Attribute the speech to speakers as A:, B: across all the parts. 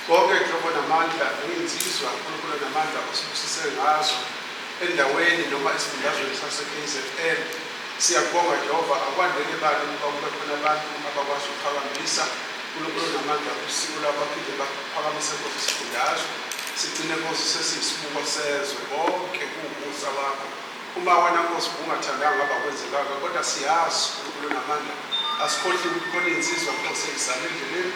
A: konke nhlobo namandla nginsizwa uNkulunkulu namandla osibusise ngazo endaweni noma esifundazweni sase-KZN. Siyabonga Jehova akwandele bani ukuba khona abantu abakwazi ukuphakamisa uNkulunkulu namandla usiko labaphinde baphakamise Nkosi isifundazwe. Sigcine Nkosi sesiyisibuko sezwe bonke kuwubusa wakho. Uma wena Nkosi ungathandanga ngaba kwenzekanga kodwa siyazi uNkulunkulu namandla asikhohli ukuthi khona insizwa Nkosi ezisala endleleni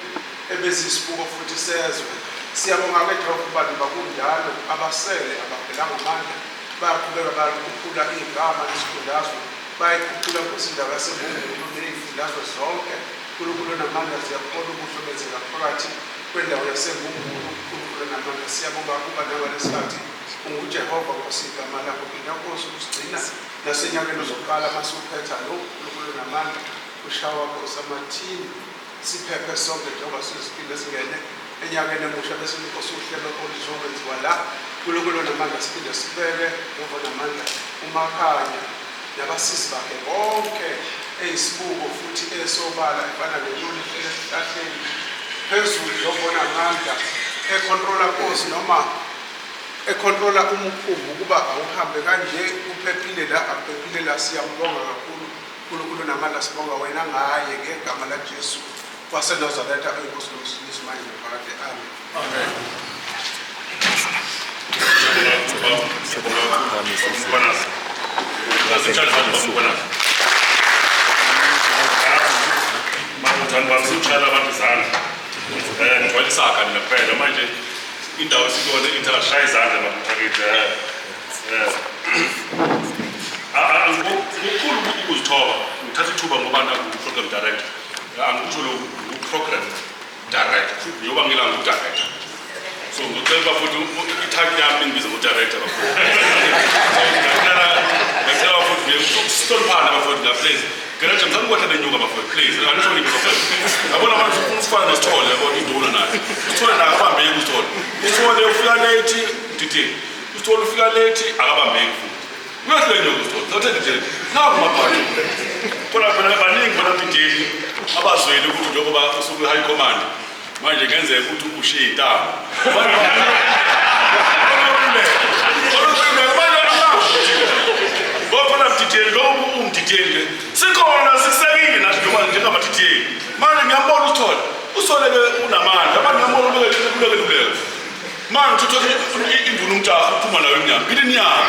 A: ebezisibuko futhi sezwe. Siyabonga-ke Jehova abantu bakunjalo abasele abaphelanga amandla bayaqhubeka bayakhuphula igama lesifundazwe bayikhuphula Nkosi indawo yaseMbungulu ney'fundazwe zonke. uNkulunkulu namandla siyabona ubuhle benzeka phakathi kwendawo yaseMbungulu. uNkulunkulu namandla siyabonga ukuba nangalesi unguJehova Nkosi igama lakho phinde Nkosi ukusigcina nasenyakeni zokuqala masuphetha lo uNkulunkulu namandla ushawa Nkosi amathini siphephe sonke njengoba siziphinde singene enyakeni emusha bese Nkosi uhlelo oluzokwenziwa la uNkulunkulu namandla siphinde sibeke Yehova namandla umakhanya nabasisi bakhe bonke eyisibuko futhi esobala efana neloli esihlahleni phezulu Yehova namandla econtrola Nkosi noma econtrola umkhumbi ukuba awuhambe kanje uphephile la aphephile la. Siyambonga kakhulu uNkulunkulu namandla sibonga wena ngaye ngegama laJesu waseNazaretha enkosi nomsindisi manje naphakade. Amen. Indawo sikubona intashaya izandla bakuthakile ngokukhulu ukuzithoba ngithatha ithuba ngoba program director angikutsho lo program director yoba ngilanga u-director so ngicela futhi ithaki yami ngibiza ngo-director ngicela futhi ukusihloniphana bafowethu ngaplace ngeraje mzange kwahla nenyuka bafowethu please angisho ngibafowethu yabona abantu ufana nesithole yabona induna nayo isithole nayo akabambeki usithole isithole ufika late detail isithole ufika late akabambeki futhi uyahle lenyuka usithole zathe detail nakumabhathi khona phela baningi bona bideli abazweli ukuthi njengoba usuku high command manje ngenzeka ukuthi ushiye intaba umdideli sikhona sisekile nathi njengamadideli manje ngiyambona uthole unamandla manje ngiyambona uleke manje uthola imvuna umtaha uphuma nayo emnyama ngile nyama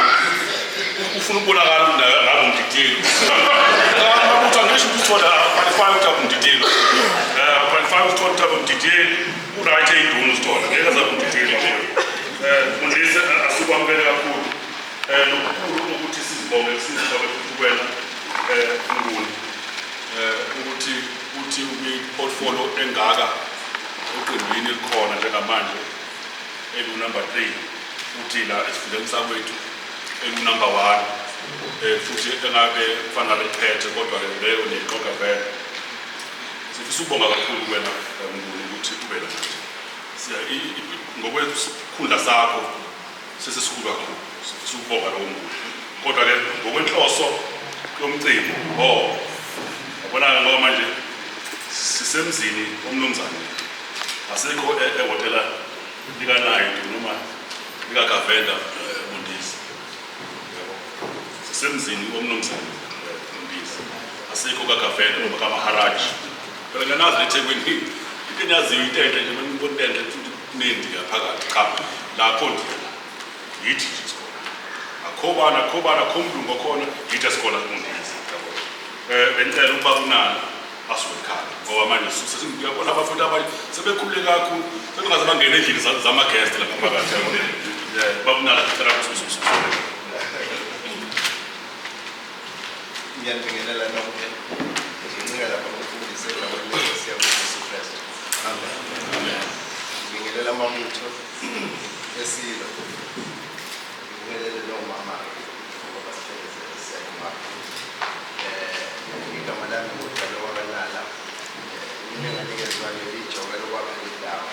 A: ufuna ukubonakala ngabo umdideli ngabuthi angisho ukuthola qualify ukuthi umdideli qualify ukuthola umdideli uright eyiduna usithola ngeke azabe umdideli mfundisi asikwamukele kakhulu ukuthi sizibonge futhi kwena Nguni ukuthi ubi-portfolio engaka eqembini elikhona njengamanje elu-number 3 futhi la esifundeni sakwethu elu-number 1 futhi engabe kufanele ngabe liphethe kodwa leyo neyiqoqa vele. Sifisa ukubonga kakhulu kwena Nguni ukuthi ube la ngokwesikhundla sakho sesesikhulu kakhulu. Sifisa ukubonga lowo Nguni kodwa-ke ngokwenhloso yomcimbi yabona ngoba manje sisemzini omnumzane asekho ehotela likanayo noma likagavenda Mundisi sisemzini omnumzane Mundisi asekho kagavenda noma kaMaharaj phela nganazi eThekwini into enyaziyo intente nje ngibonile futhi kunendi ngaphakathi cha lapho yithi akhobana khomlungu khona yithi esikhona Mundisi bentela ukuba kunala asukhaya ngoba manje sesingiyabona abafundi abanye sebekhulule kakhulu sebengaze bangena endlini zama-guest lapha phakathi bakunala ngicela ukuthi
B: ngiyabingelela nonke ngincika lapha ngokufundisa endaweni siyabonga Kristu. Amen. Ngibingelela amabutho esilo ngibingelele nomama ngoba basifezele siyabonga igama lami ngudalo wakanala nginganikezwa leli joke lokwakha indawo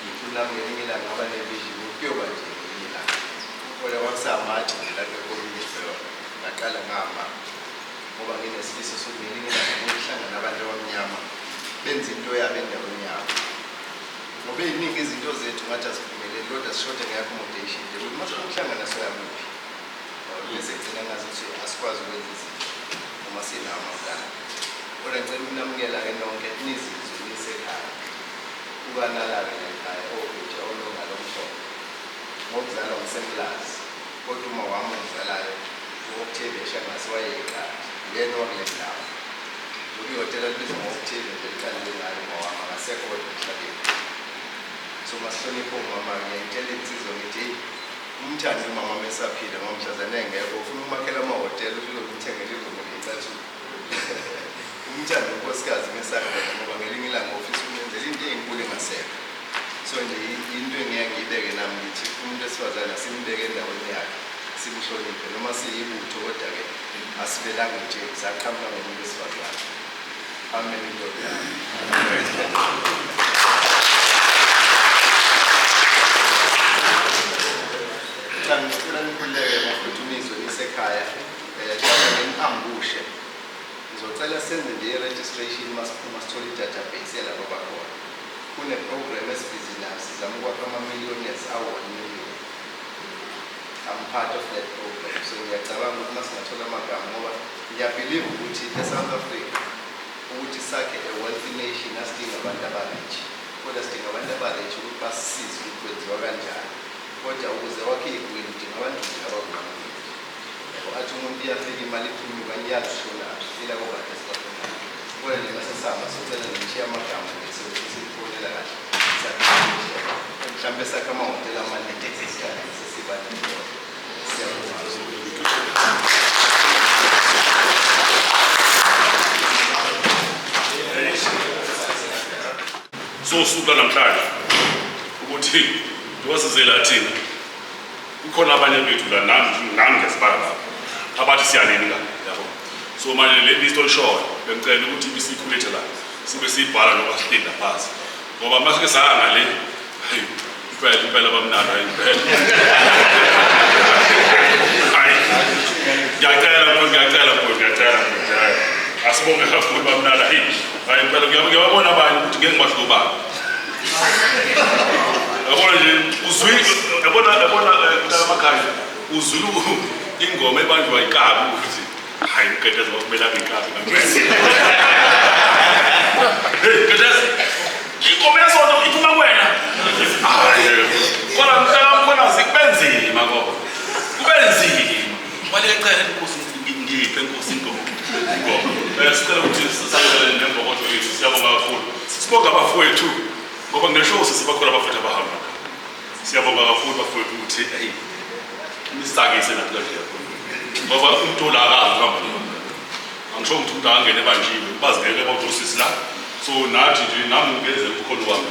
B: ngifuna ngelinye ilanga ngaba nevision kuyoba nje ngelinye ilanga kodwa kwakusamathi ngilapha ekomisi ngaqala ngama ngoba nginesifiso sokuthi ngelinye ilanga ngihlangana nabantu abamnyama benza into yabo endaweni yabo ngoba eziningi izinto zethu ngathi asiphumeleli kodwa sishoda nge-accommodation nje ukuthi mase ukuhlangana soyamuphi bese kugcina ngazuthi asikwazi ukwenza izinto noma sinawo amagama kodwa ngicela ukunamukela-ke nonke nizizwe nisekhaya ukanala-ke ngekhaya obhuja olungalo mhlobo ngokuzalwa ngisemlazi kodwa uma wami ongizalayo u-Octavia Shangase wayeyikhaya uyena wakule ndawo ihhotela libizwa ngo-Octavia nje liqalile ngayo uma wami akasekho kodwa emhlabeni so masihloniphe umama-ke ngiyayitshela insizwa ngithi umthandi umama mesaphila ngoba mhlazane engekho ufuna ukumakhela amahhotela uzokuyithengela ivumo ngey'cathulo umthandi unkosikazi mesakhona ngoba ngelinye ilanga ofisa ukumenzela into ey'nkulu engasekho so nje into engiye ngiyibeke nami ngithi umuntu esifazane simbeke endaweni yakhe simhloniphe noma siyibutho kodwa-ke asibelanga nje saqhamuka ngomuntu esifazane amen indoda ngicela nikhululeke bafuthu nizwe nisekhaya ngiambushe ngizocela senze nje i-registration masiphuma sithole i-database yalabo bakhona kune-program esibhizi nayo sizama ukwakha ama-millionaires awu-1 million I'm part of that program so ngiyacabanga ukuthi masingathola amagama ngoba ngiyabhilive ukuthi e-South Africa ukuthi sakhe a wealthy nation asidinga abantu aba-rich kodwa sidinga abantu aba-rich ukuthi basisize ukuthi kwenziwa kanjani kodwa ukuze wakhe igwini udinga abantu nje abakunamile athi umuntu iyafika imali iphunyuka iyazishonaphi ila kobade esibakhona kodwa nje masesihamba sicela ngishiye amagama sesifonela kahle mhlawumbe sakhe amahhotela amaningi esikhathi sesibanele
C: so suka namhlanje ukuthi wasizela thina kukhona abanye bethu la nami ngesibala abathi siyanini la yabo so manje le list olishoyo bengicela ukuthi ibisikhulethe la sibe sibhala noba silinda phansi ngoba mase sahanga le hey impela bamnana impela hayi ngiyacela asibonge kakhulu bamnana hayi impela ngiyabona abanye ukuthi ngeke ngibahluba yabona nje uzwile yabona emakhaya uzulu ingoma ebanjwa ikabi ukuthi hayi uketeza ngokumela ikabi hey keteza ingoma yasonto iphuma wena kodwa mntana zikubenzima ngoba kubenzima mali ecela inkosi ngiphe inkosi ingoma sicela ukuthi sisakele ngembokodo yethu siyabonga kakhulu sibonga abafowethu ngoba ngisho sisibakhona abafowethu abahamba siyabonga kakhulu bafowethu ukuthi hey nisakise nathi kanje ngoba umuntu olakazi uhamba angisho ukuthi umuntu angene ebanjini bazingeke bawutosisi la so nathi nje nami ngeze ukukhona wami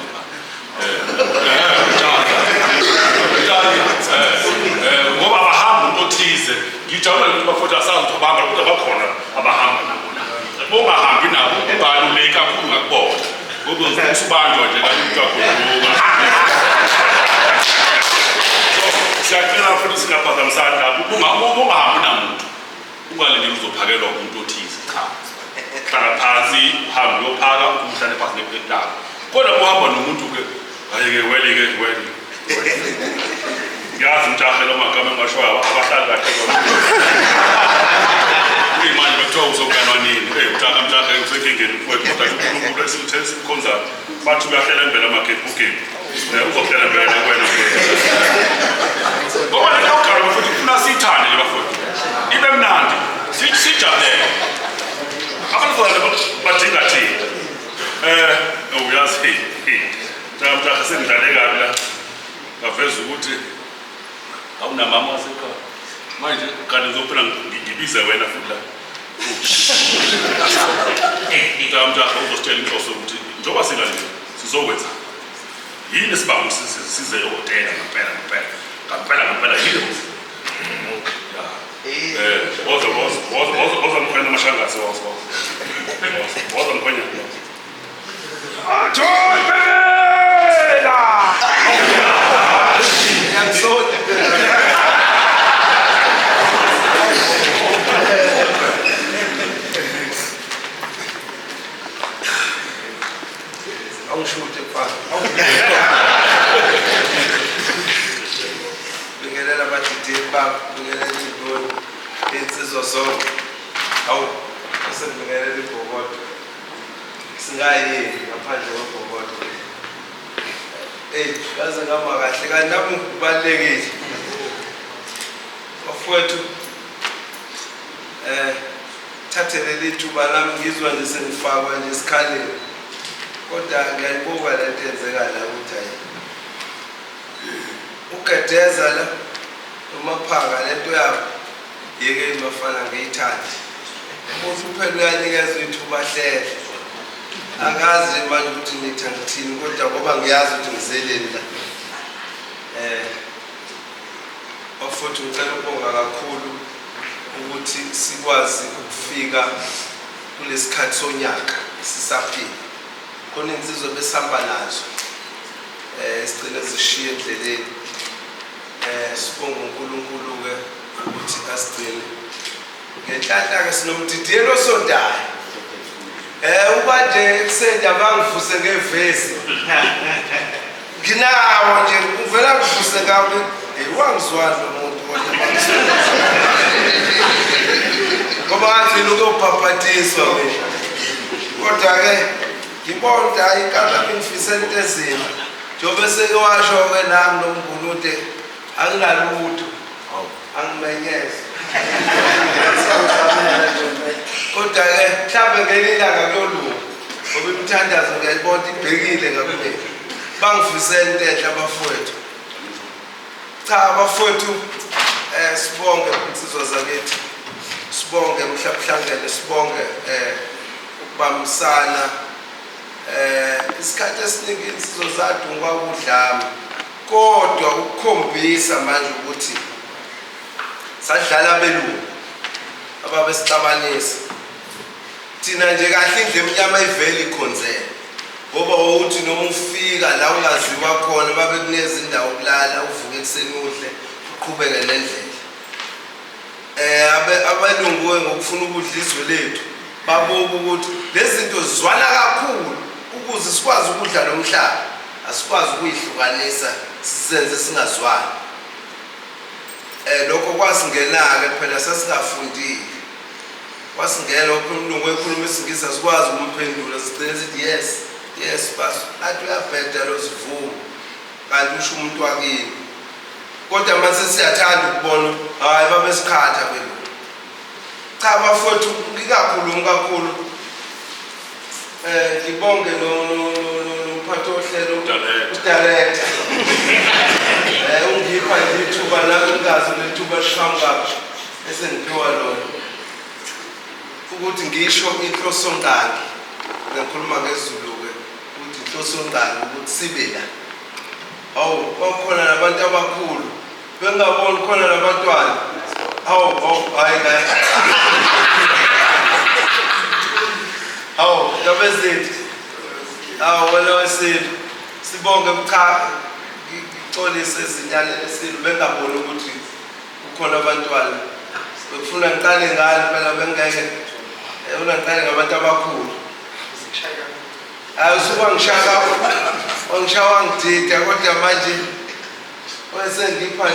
C: ngoba abahamba umuntu othize ngijabula ukuthi bafowethu asazi abanga ukuthi abakhona abahamba nabo la bongahambi nabo ubaluleke kakhulu ngakubona ngoba usubanjwa nje kanti uyakhuluka siyacela futhi singaphazamisani lapho ungahambi namuntu ungalindeli uzophakelwa umuntu othize cha hlala phansi uhambe uyophaka uhlale phansi neplate lakho kodwa uhamba nomuntu-ke ayeke wele ngiyazi umjahelo amagama engashoyo abahlali kahle imanje bekuthiwa uzogana nini mjahe usenkingeni mfowethu kodwa uNkulunkulu esimthele simkhonzayo bathi uyahlela empela amagebhugeni uzohlela empela wena ngoba le nto futhi kufuna siyithande le bafowethu ibe mnandi sijabulele abantwana badinga thina uyazi mjahe sengidlale kabi la ngaveza ukuthi awunamama wasekhaya manje kanti ngizophela ngibize wena futhi la mjahe uzositshela inhloso ukuthi njengoba singalile sizokwenza yini esibanga size ehhotela ngampela yini woza mkhwenya amashangase woza mkhwenya
B: I'll shoot it fast. baba ngibingelela indoni insizwa zonke awu asengibingelela ibhokodo singayini ngaphandle kwebhokodo yaze ngama kahle kanti nami kubalulekile bafowethu thathe leli thuba lami ngizwa nje sengifakwa nje esikhaleni kodwa ngiyayibuka lento enzeka la ukuthi hayi uGedeza la uMaphanga lento yabo yeke imafana ngiyithandi uthi phela uyanikezwa ithuba hlele akazi manje ukuthi ngithi ngithini kodwa ngoba ngiyazi ukuthi ngizeleni la bafowethu ngicela ukubonga kakhulu ukuthi sikwazi ukufika kulesikhathi sonyaka sisaphila khona insizwe besihamba nazo isicelo zishiye endleleni sibonga uNkulunkulu-ke ukuthi asigcine ngenhlanhla-ke sinomdidiyelo osondayo ukade ekuseni abangivuse ngevesi nginawo nje uvela kuvuse ngabe wangizwani lo muntu ngoba ngathi ukuyophapatiswa mina kodwa-ke ngibona ukuthi hayi ikalami ngifisela into ezima njengoba seke washo-ke nami nomnguni ukuthi anginalutho angimenyeze kodwa-ke mhlawumbe ngelinye ilanga kuyolunga ngoba imithandazo ngiyayibona ibhekile ngakumina bangifisela into enhle abafowethu cha abafowethu sibonge insizwa zakithi sibonge mhlabuhlangene sibonge ukubambisana isikhathi esiningi insizwa zadunga udlame kodwa ukukhombisa manje ukuthi sadlala abelungu ababesixabanisa thina nje kahle indle emnyama ivele ikhonzela ngoba uthi noma ufika la ungaziwa khona babekunikeza indawo yokulala uvuke ekuseni udle uqhubeke nendlela abelungu ngokufuna ukudla izwe lethu babuka ukuthi lezi zinto zizwana kakhulu ukuze sikwazi ukudla lomhlaba asikwazi ukuyihlukanisa sisenze singazwani lokho kwasingena-ke phela sasingafundile kwasingena umlungu ekhuluma isingisi asikwazi ukumphendula sigcine sithi yes basi athi uyabheda lo sivumo kanti usho umuntu wakini kodwa manje siyathanda ukubona hayi babesikhatha kwelo cha bafowethu ngikakhulumi kakhulu ngibonge nomphathi ohlelo udirector ungipha nje ithuba la ngingazi lethuba lishangaphi esengiphiwa lona ukuthi ngisho inhlosongqangi ngikhuluma ngesiZulu-ke ukuthi inhlosongqangi ukuthi sibe la hawu bakhona nabantu abakhulu bengaboni khona nabantwana hawu hayi hawu ndabezethu wena wesithu sibonge cha ngixolise ezinyaleni esilo bengaboni ukuthi kukhona abantwana bekufuna ngiqale ngani phela bengeke ufuna ngiqale ngabantu abakhulu usuke wangishaya wangidida kodwa manje wesengipha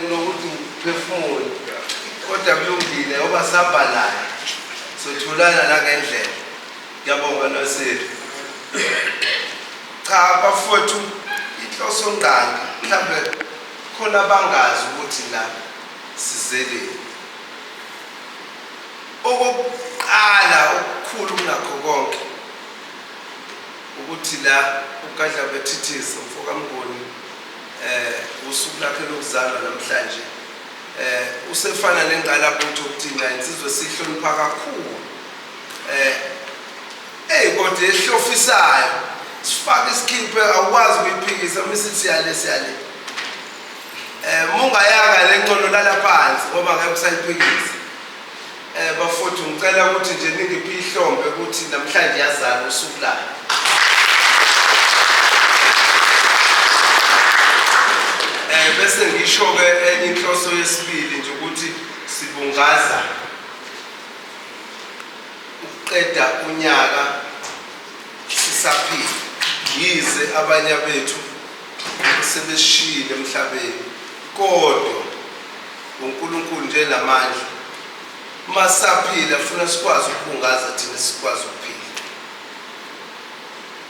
B: nokuthi ngiphefumule kodwa kulungile ngoba sabhalayo sotholana la ngendlela ngiyabonga nosithu cha bafowethu inhlosongqangi mhlawumbe khona bangazi ukuthi la sizeleni okokuqala okukhulu kunakho konke ukuthi la uGadla Bethithiza umfokamnguni usuku lakhe lokuzalwa namhlanje usefana nengqalabutho ukuthina insizwe sihlonipha kakhulu kodwa ehlofisayo sifake isikhiphe awukwazi ukuyiphikisa masithi siyale mungayaka lencono lala phansi ngoba ngeke usayiphikisa bafowethu ngicela ukuthi nje ningiphi ihlombe ukuthi namhlanje yazalwa usuku lakhe bese ngisho-ke enye inhloso yesibili nje ukuthi sibungaza ukuqeda unyaka sisaphila yize abanye bethu sebeshiyile emhlabeni kodwa omkhulu nje lamandla masaphila funa sikwazi ukubungaza thina sikwazi ukuphila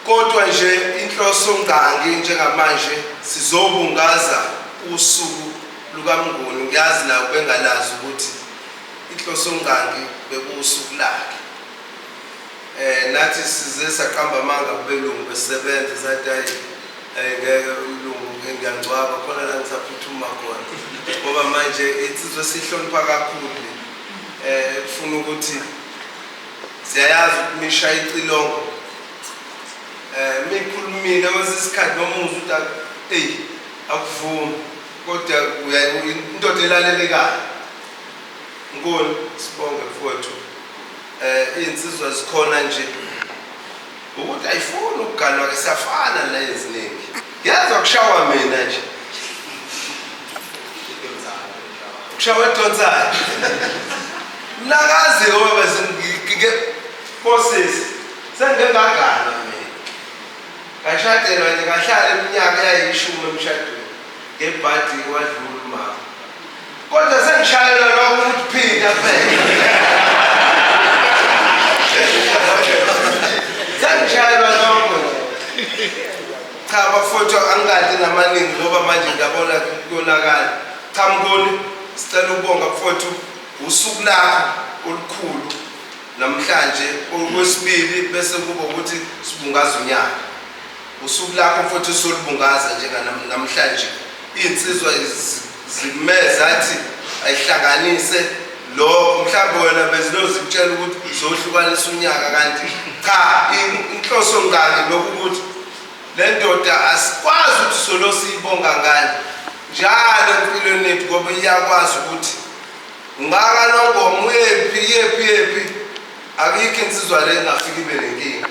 B: kodwa nje inhloso ngangi njengamanje sizobungaza usuku lukaMnguni ngiyazi la bengalazi ukuthi inhloso ngangi bekusuku lakhe nathi size saqamba amanga kubelungu besebenza sathi ngeke umlungu ngiyangcwaba khona la ngisaphuthuma khona ngoba manje insizwe sihlonipha kakhulu ufuna ukuthi siyayazi ukumisha icilongo mikhulumile kwesisikhathi noma uzwe ukuthi akuvumi kodwa indoda elalelekayo Nkoni sibonge mfowethu insizwa zikhona nje ukuthi ayifuni ukuganwa ke siyafana la eziningi yazi ukushawa mina nje ukushawa edonsayo nakazi ngoba bese forces sengengagana mina ngashadela nje ngahlala iminyaka eyishumi emshadweni ngebhadi wadlula umama kodwa sengishayela lokho ukuthi phinda phela sengishayela lokho cha bafowethu angikade namaningi ngoba manje ngiyabona kuyonakala cha Mngoni sicela ukubonga mfowethu usuku lakho olukhulu namhlanje okwesibili bese kuba ukuthi sibungaza unyaka usuku lakho mfowethu solubungaza namhlanje insizwa zimeza athi ayihlanganise lo mhlawumbe wena bezilozitshela ukuthi uzohlukanisa unyaka kanti cha inhloso ngani lokuthi le ndoda asikwazi ukuthi solo siyibonga ngani njalo empilweni yethu ngoba iyakwazi ukuthi ungaka nongoma yephi akikho insizwa le engafika ibe nenkinga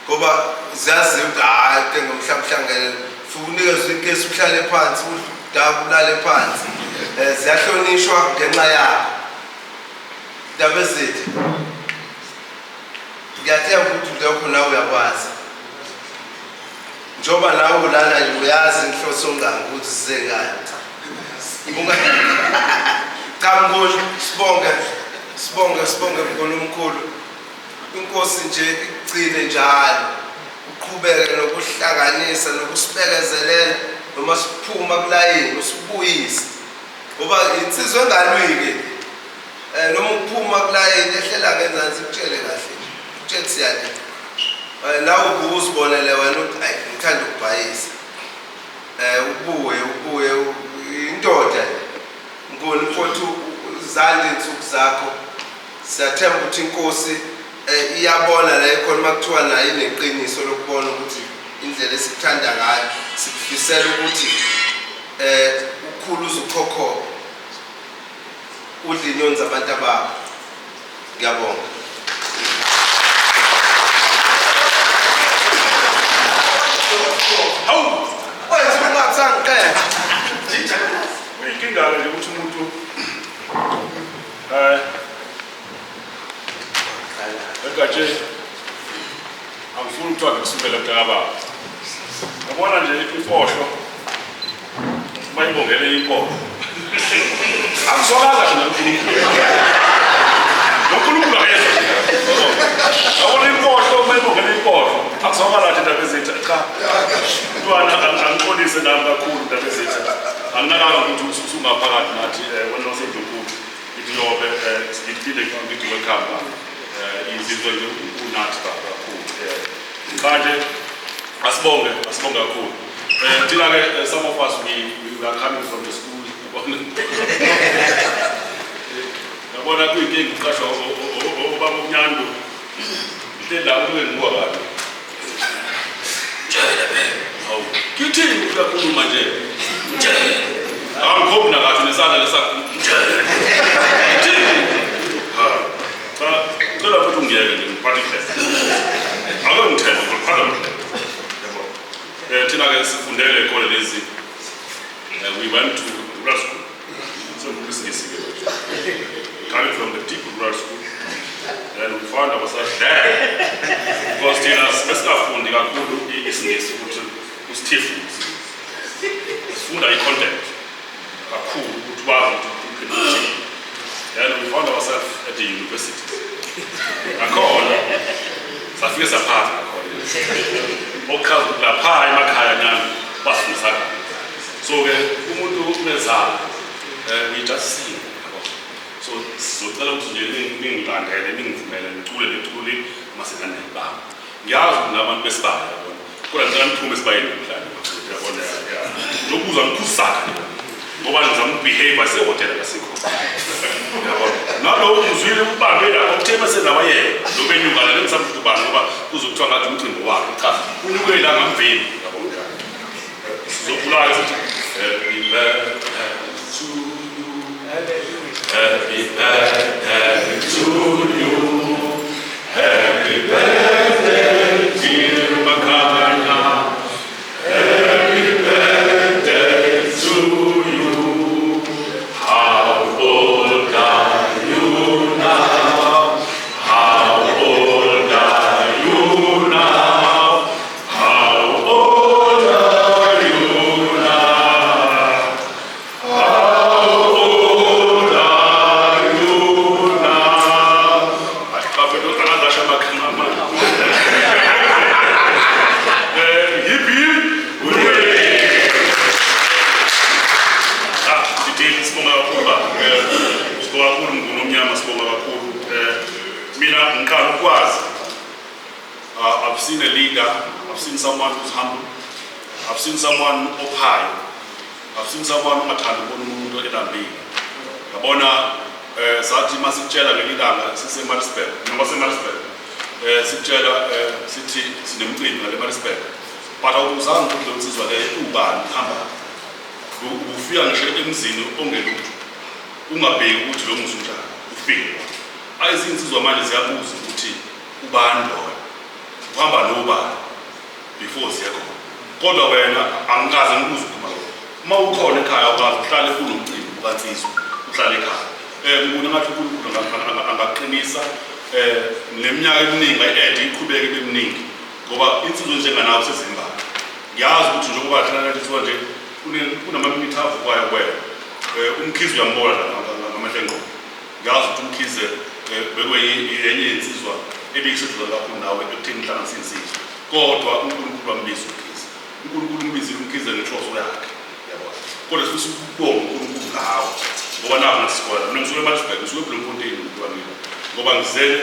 B: ngoba ziyazi ukuthi hayi ke ngomhlangano fukunikeza inkesi uhlale phansi ulale phansi ziyahlonishwa ngenxa yakho ndaba ezithi ngiyathemba ukuthi lokho nawe uyakwazi njoba nawe ulana nje uyazi inhloso ngani ukuthi sizengani cha Mngoni sibonge Mngoni omkhulu inkosi nje igcine njalo uqhubeke nokuhlanganisa nokusibekezelela noma siphuma kulayini usibuyise ngoba insizwe engalwike noma ukuphuma kulayini ehlela ngenzansi kutshele kahle kutshele siyale nawe ubuzibonele wena ukuthi ayi ngithanda ukubhayisa ubuye indoda Mngoni mfowethu zande insuku zakho siyathemba ukuthi inkosi iyabona la ekhona makuthiwa nayo ineqiniso lokubona ukuthi indlela esikuthanda ngayo sikufisela ukuthi ukhulu uzukhokho udla inyoni zabantu ababo ngiyabonga
C: hawu
B: wena ungathangqela
C: uyinkinga nje ukuthi umuntu egatshe angifuni ukuthiwa ngikusukela mntakababa yabona nje impohlo bayibongele impohlo angizwakala nonkulunkulu akayezwa yabona impohlo bayibongele impohlo angizwakala nje ndaba ezethu cha mntwana angiqolise nami kakhulu ndaba ezethu anginakanga ukuthi usungaphakathi nathi wena waseDunkulu ithi yobe siphinde ngithi welcome izizwe unathi kakhulu manje asibonge kakhulu thina ke some of us we are coming from the school yabona kuyinkinga uqashwa obaba uNyando intela ukuyengiwa kabi hawu kithini ukukhuluma nje angikhombina kahle nesandla lesakho cela ukuthi ungiyeke nje ngiphathe kahle ake ngithele ngiphathe thina ke sifundele ekole lezi we went to rural school so kulisingisi coming from the deep rural school then we found ourselves there because thina sesifundi kakhulu isingisi ukuthi usithifu sifunda i-content kakhulu ukuthi bazi ukuthi and we found ourselves at the university. Akhona safike saphatha akhona. Okhazi lapha emakhaya nyana basifundisa. So ke umuntu umezala we just see. So sizocela ukuthi nje ningilandele ningivumele ngicule lecule masengane baba. Ngiyazi ukuthi nabantu besibaya yabona. Kodwa ngicela ngiphume esibayeni namhlanje yabona ya. Lokuzwa ngikhusaka ngoba ngizama ukubehave asehotela kasikho. Yabona. Nalo umzwile ubambe lapho uthema senaba yena. Lobenyuka la ngizama ukubanga ngoba kuzokuthiwa ngathi umcimbi wakhe. Cha, unyuke la ngamveni yabona. Sizobulala sithi happy birthday to you. Happy birthday to you. Happy birthday, dear Makanya. Happy birthday to you. How old are you now? How old are you now? How old are you now? How old are you now? Yippee! Sibonga kakhulu ngonomnyama sibonga kakhulu. Mina ngikhala ukwazi. I've seen a leader, I've seen someone who's humble, I've seen someone up high, I've seen someone ongathanda ukubona umuntu elambile. Yabona sathi masitshela ngelilanga siseMaritzburg, noma seMaritzburg. Sitshela sithi sinemcimbi ngale Maritzburg. But awuzange ukuthi insizwa le ubani hamba. Ufika ngisho emzini ongelutho. Ungabheki ukuthi lo muzi unjani. Ufike. Ayizinsizwa manje ziyabuza ukuthi ubani lo. Uhamba nobani before siyakhona. Kodwa wena angikaze ngibuze ukuba uma ukhona ekhaya ukwazi uhlale kunomcimbi ukansizwa uhlale ekhaya. Ngibona ngathi uNkulunkulu angaqinisa neminyaka eminingi ayede iqhubeke beminingi ngoba insizwe njenganawo sezimbala. Ngiyazi ukuthi njengoba thina lithiwa nje kunamaminithi avukwayo kwena. Umkhize uyambona ngamehlo engqondo. Ngiyazi ukuthi umkhize bekwenye insizwa ebeyishudula kakhulu nawe ekutheni inhlanganisa insizwa. Kodwa uNkulunkulu wambiza umkhize. uNkulunkulu umbizile umkhize ngenhloso yakhe. Yabona. Kodwa sifisa ukubonga uNkulunkulu ngawo. Ngoba naku ngisikole mina ngisuke eMaritzburg ngisuke eBloemfontein ngibonile. Ngoba ngizele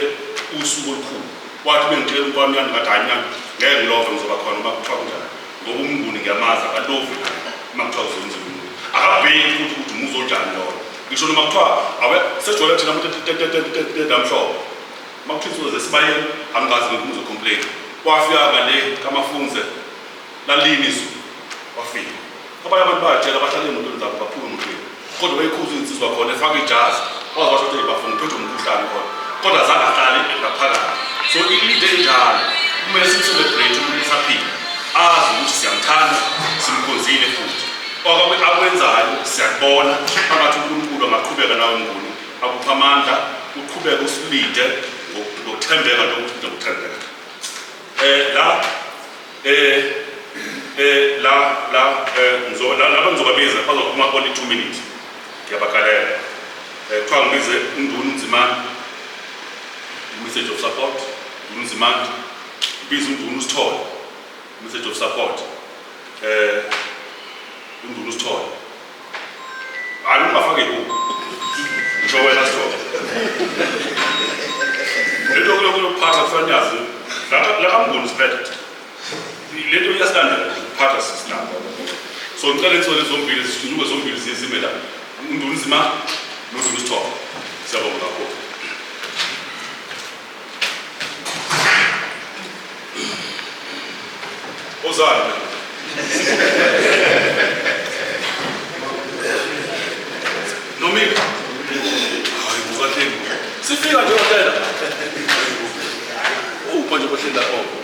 C: usuku olukhulu. Wathi bengitshela umntwana yami ngathi hayi nyana ngeke ngilove ngizoba khona uma kuthiwa kunjani. Ngoba umnguni ngiyamaza akalovi uma kuthiwa uzenzile umuntu. Akabheki ukuthi umuzi onjani lo. Ngisho noma kuthiwa awe sejwayele thina umuntu damhlobo. Uma kuthiwa zesibayeni angazi ngikuzo complain. Wafika ngale kaMafunze lalini izulu. Wafika. Abanye abantu bayatshela abahlale emotweni zabo baphuma umkhulu. Kodwa bayikhuza insizwa khona efaka ijazi. Wazi washo ukuthi bafuna uphethe umkhuhlane khona. Kodwa azange ahlale ngaphakathi. So ilide njalo kumele simcelebrate umuntu esaphila. Azi ukuthi siyamthanda, simkhonzile futhi. Akwenzayo siyabona phakathi uNkulunkulu angaqhubeka nawe nguni. Akupha amandla, uqhubeke usilide ngokuthembeka nokuthembeka. Ngizobabiza bazophuma only 2 minutes. Ngiyabakalela. Kuthiwa ngibize uNduna uNzimande. Message of support. uNzimande. Ngibize uNduna uSithole. Message of support. uNduna uSithole. Hayi ungafake ibuku. Ngisho wena Sithole. Lento lokuphatha kufanele yazi. La kamnguni siphethe. Lento iyasithandela ukuphatha sisinabo. So ngicela insolo zombili sithunyuke zombili siyizime la. uNduna uNzimande noNduna uSithole. Siyabonga kakhulu. Ozana. Nomika. Hayi bukatheni. Sifika nje hotel. Manje kohlela konke.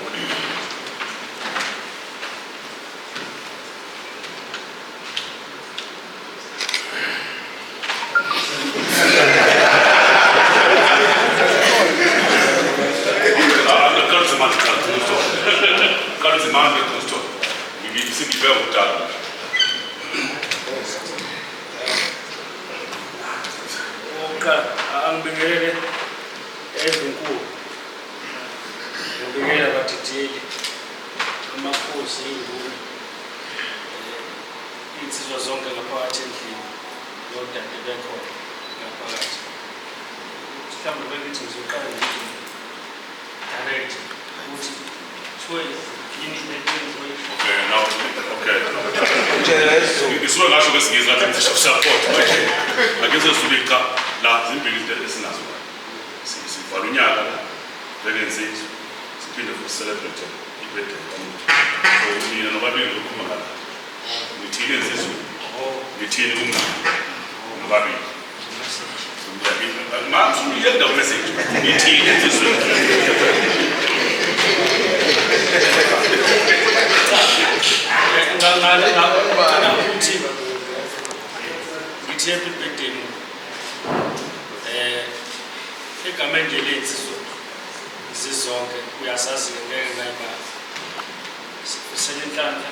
C: Kazi manje kusto. Ngibithi singibeka ukudala.
D: ngibingelele ezinkulu ngibingelela abatitheli amakhosi iy'nduna iy'nsizwa zonke ngaphakathi endlini nodade bekhona ngaphakathi mhlawumbe bengithi ngizoqala ngithi direct ukuthi yini
C: Okay, now, okay.
A: Njengezo.
C: Ngisuke ngasho ngesingisi ngathi ngisho support manje. Akeze sibika la zimbili izinto esinazo. Sivala unyaka la. Beke nsizwe. Siphinde futhi celebrate ibirthday yomuntu. So mina nobabili ukukhuluma ngala. Ngithile nsizwe. Ngithile kumngane. Nobabili. Manje uyenda message. Ngithile nsizwe.
D: Ngithi happy birthday egameni nje lensizwa zizonke uyasazi ngeke ngayiba sifisela inhlanhla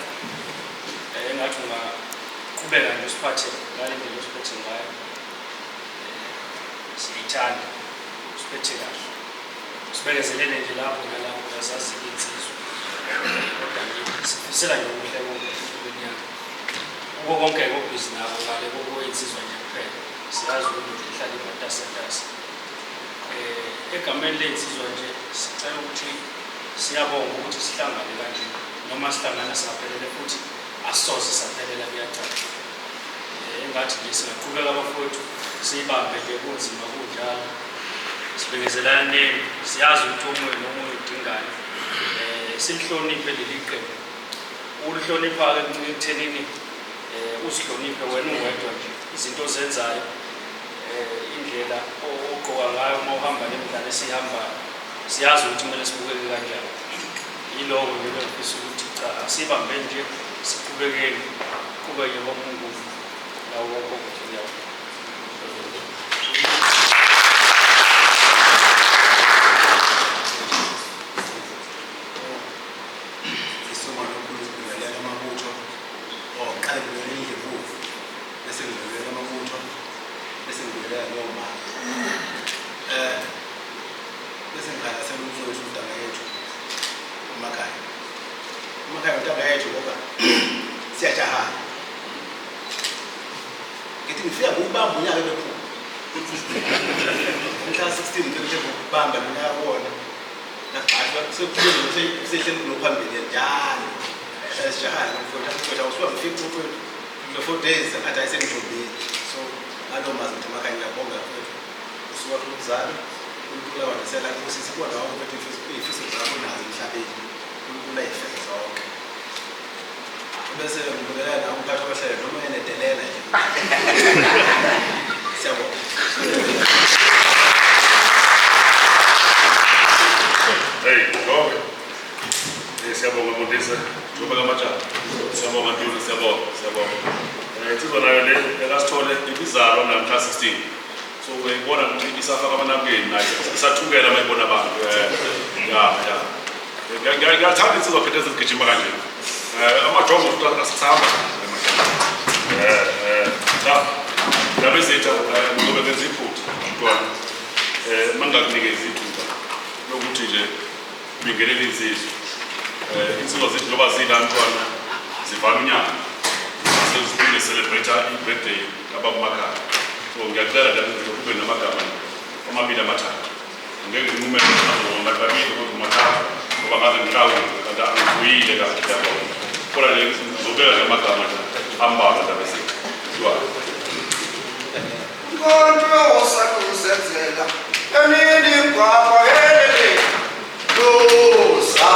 D: engathi ungaqhubeka nje usiphathe ngale ndlela osiphethe ngayo siyithanda usiphethe kahle sibekezelele nje lapho nalapho uyasazi insizwa kodwa nje sifisela nje ukuhle konke yakho uko konke okubhizi nabo ngale koko insizwa nje kuphela siyazi ukuthi ihlala imatasatasa egameni lensizwa nje sicela ukuthi siyabonga ukuthi sihlangane kanje noma sihlangana saphelele futhi asoze saphelela kuyacaca engathi nje singaqhubeka abafowethu siyibambe nje kunzima kunjalo sibekezelana neni siyazi ukuthi omunye nomunye udingane silihloniphe leli qembu ulihlonipha-ke ekuthenini uzihloniphe wena uwedwa nje izinto ozenzayo indlela ogqoka ngayo uma uhamba nemidlalo esiyihambayo siyazi ukuthi kumele sibukeke kanjani yiloko nje bengifisa ukuthi cha asibambe nje siqhubekeni qhubeke ngomunguvu lawo wonke okuhle yawo
C: Siyabonga Mondisa, njoba kamajani. Siyabonga Ntuli, siyabonga. Insizwa nayo le ekasithole ibizalwa namhla 16. So uyibona ukuthi isafaka amanabukeni nayo isathukela mayibona abantu. Ngiyathanda insizwa phethe ezigijima kanje. Amajongo futhi asithamba. Nabezetha ngoba benza iphutha mntwana. Mangakunikeza ithuba lokuthi nje bingelele insizwa. Insizwa zethu njengoba zilantwana zivala unyaka sezifike celebrate i-birthday abakumakhaya. So ngiyacela nje kube namagama amabili amathathu. Ngeke ngimume ngizobona babili kodwa amathathu ngoba ngaze ngihlawe kanti angifuyile kahle yabo. Kodwa nje ngizobeka amagama ambalwa ndaba zethu.
E: Nkonto osakusenzela emini kwakho elele dosa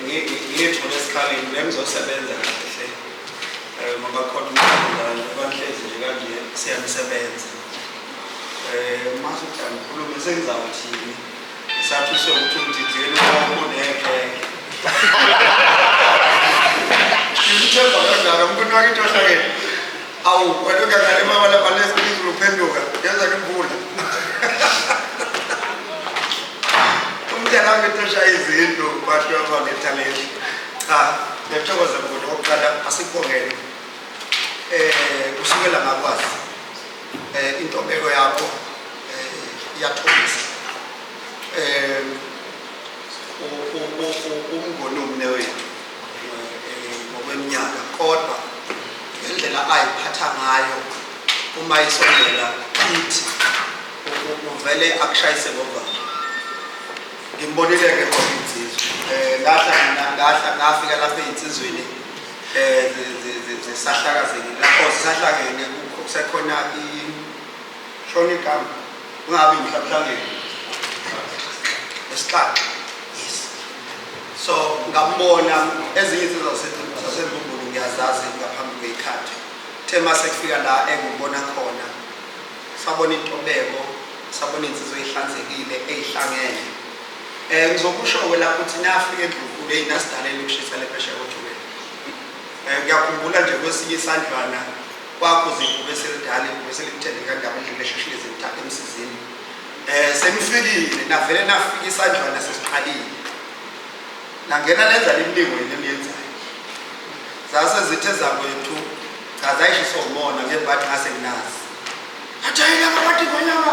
E: ngiyethole esikhaleni bengizosebenza kahle ngoba khona umhlangano abanhlezi nje kanje siyamsebenza mase uthi angikhulume sengizawuthini ngisathi sokuthi umdidiyelo wakho nekeke ngithemba kanjalo umuntu wakithohla ke awu wena ngangale mama lapha lesizulu uphenduka yenza imvula umntana ngitosha izinto bathu abanethalente cha ngiyathokoza ngoba oqala asibongele kusukela ngakwazi intobeko yakho iyathobisa umngoni umnewethu ngokweminyaka kodwa ngendlela ayiphatha ngayo uma isondela kithi uvele akushayise ngomvalo ngimbonile-ke ngoba insizwa ngafika lapha ey'nsizweni zisahlakazekile lapho zisahlakene kusekhona shona igama ungabi mhlabuhlangene esiqala so ngambona ezinye insizwa zasembumbulu ngiyazazi ngaphambi kwey'khathi uthe mase kufika la engibona khona sabona intobeko sabona insizwa ey'hlanzekile ey'hlangene ngizokusho-ke lapho ukuthi nafika endlunkulu ey'nasidalela ukushisa lephesha kothubeni ngiyakhumbula nje kwesinye isandlwana kwakho zibhube selidala ibhube selikuthende kangaba indlela esheshile zimthatha emsizini senifikile navele nafika isandlwana sesiqalile nangena lenza lemlingweni emiyenzayo zase zithe zakwethu ngazayishiso umona ngebathi ngase nginazi athayela ngabathi banyama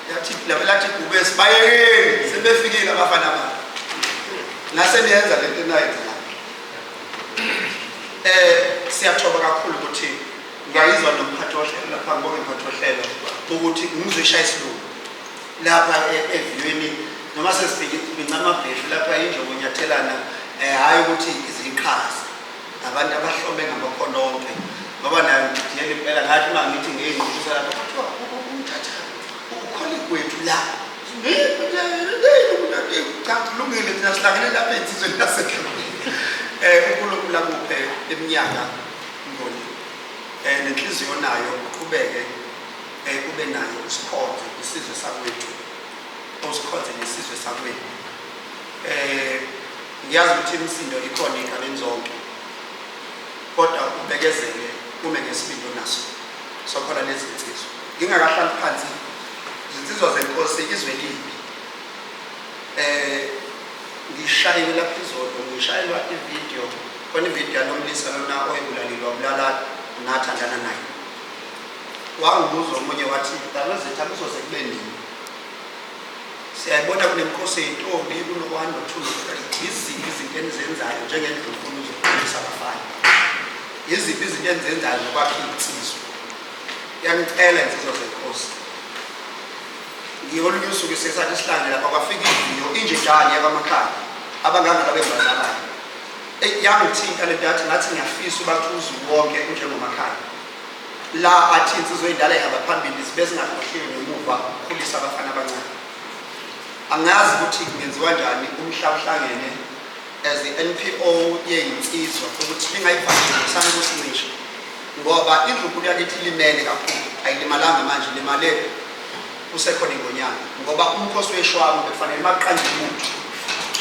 E: yathi lathi kube sibayekeni sebefikile abafana babo nase niyenza lento nayenza siyathoba kakhulu ukuthi ngiyayizwa nomphathi wohlelo lapha ngibonge umphathi wohlelo ukuthi ngizishaya isilungu lapha eviweni noma sesifike incamabhefu lapha injongo nyathelana hayi ukuthi iziqhaza abantu abahlombe ngamakhono onke ngoba nayo ngidiyela impela ngathi uma ngithi ngey'nqubusa lapha kuthiwa umthatha ukhole kwethu la kulungile thina sihlangene lapha ey'nsizweni lasekhaya unkulunkulu akuphe eminyaka ngoni nenhliziyo nayo uqhubeke kube nayo usikhonze isizwe sakwethu usikhonze nesizwe sakwethu ngiyazi ukuthi imisindo ikhona ey'gabeni zonke kodwa ubekezele ume ngesibindi naso sokhona lezi nsizwa ngingakahlali phansi izinsizwa zenkosi izwe libi ngishayiwe lapha izolo ngishayelwa ividiyo khona ividiyo yanomlisa lona oyibulalilwa wabulala nathandana naye wangibuza omunye wathi dalo zethu akuzoze kube nini siyayibona kunemkhosi yey'ntombi kuno-1 no-2 no-3 yiziphi izinto enizenzayo njengendlunkulu zokukhulisa abafana yiziphi izinto enizenzayo zokwakha iy'nsizwa yangicela insizwa zenkosi ngiyolunye usuku sesathi sihlangane lapha kwafika iviyo inje njani yakwamakhaya abangangaba bembazalane yangithinta lento yathi ngathi ngiyafisa ubakhuza wonke unjengomakhaya la athi insizwa ey'dala ihamba phambili sibe singakhohliwe ngemuva ukukhulisa abafana abancane angazi ukuthi kungenziwa njani umhlaba uhlangene as i-NPO yey'nsizwa ukuthi lingayivakisani kusincisha ngoba indlunkulu yakithi ilimele kakhulu ayilimalanga manje limale kusekhona ingonyama ngoba umkhosi weshwama bekufanele maqanje umuntu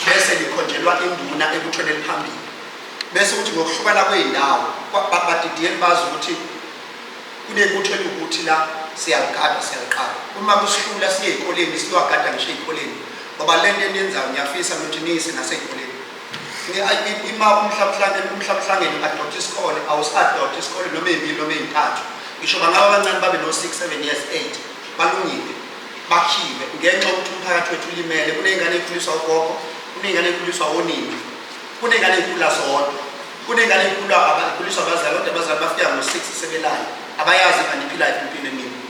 E: bese likhonjelwa induna ekuthoneni phambili bese ukuthi ngokuhlukana kwey'ndawo badidiyeli bazi ukuthi kunekuthela ukuthi la siyagada siyaqala uma kusihlula siye ey'koleni siyogada ngisho ey'koleni ngoba le nto eniyenzayo ngiyafisa ukuthi niyise nasey'koleni ima umhlabuhlangene adoptha isikole awusi-adoptha isikole noma ey'mbili noma ey'ntathu ngisho bangaba abancane babe no-6, 7 years 8 balungile bakhiwe ngenxa yokuthi umphakathi wethu ulimele kuney'ngane ey'khuliswa ugogo kuney'ngane ey'khuliswa onini kuney'ngane ey'khula zodwa kuney'ngane ey'khuliswa abazali kodwa abazali bafika ngo-6 sebelayo abayazi ingane iphilayo empilweni emini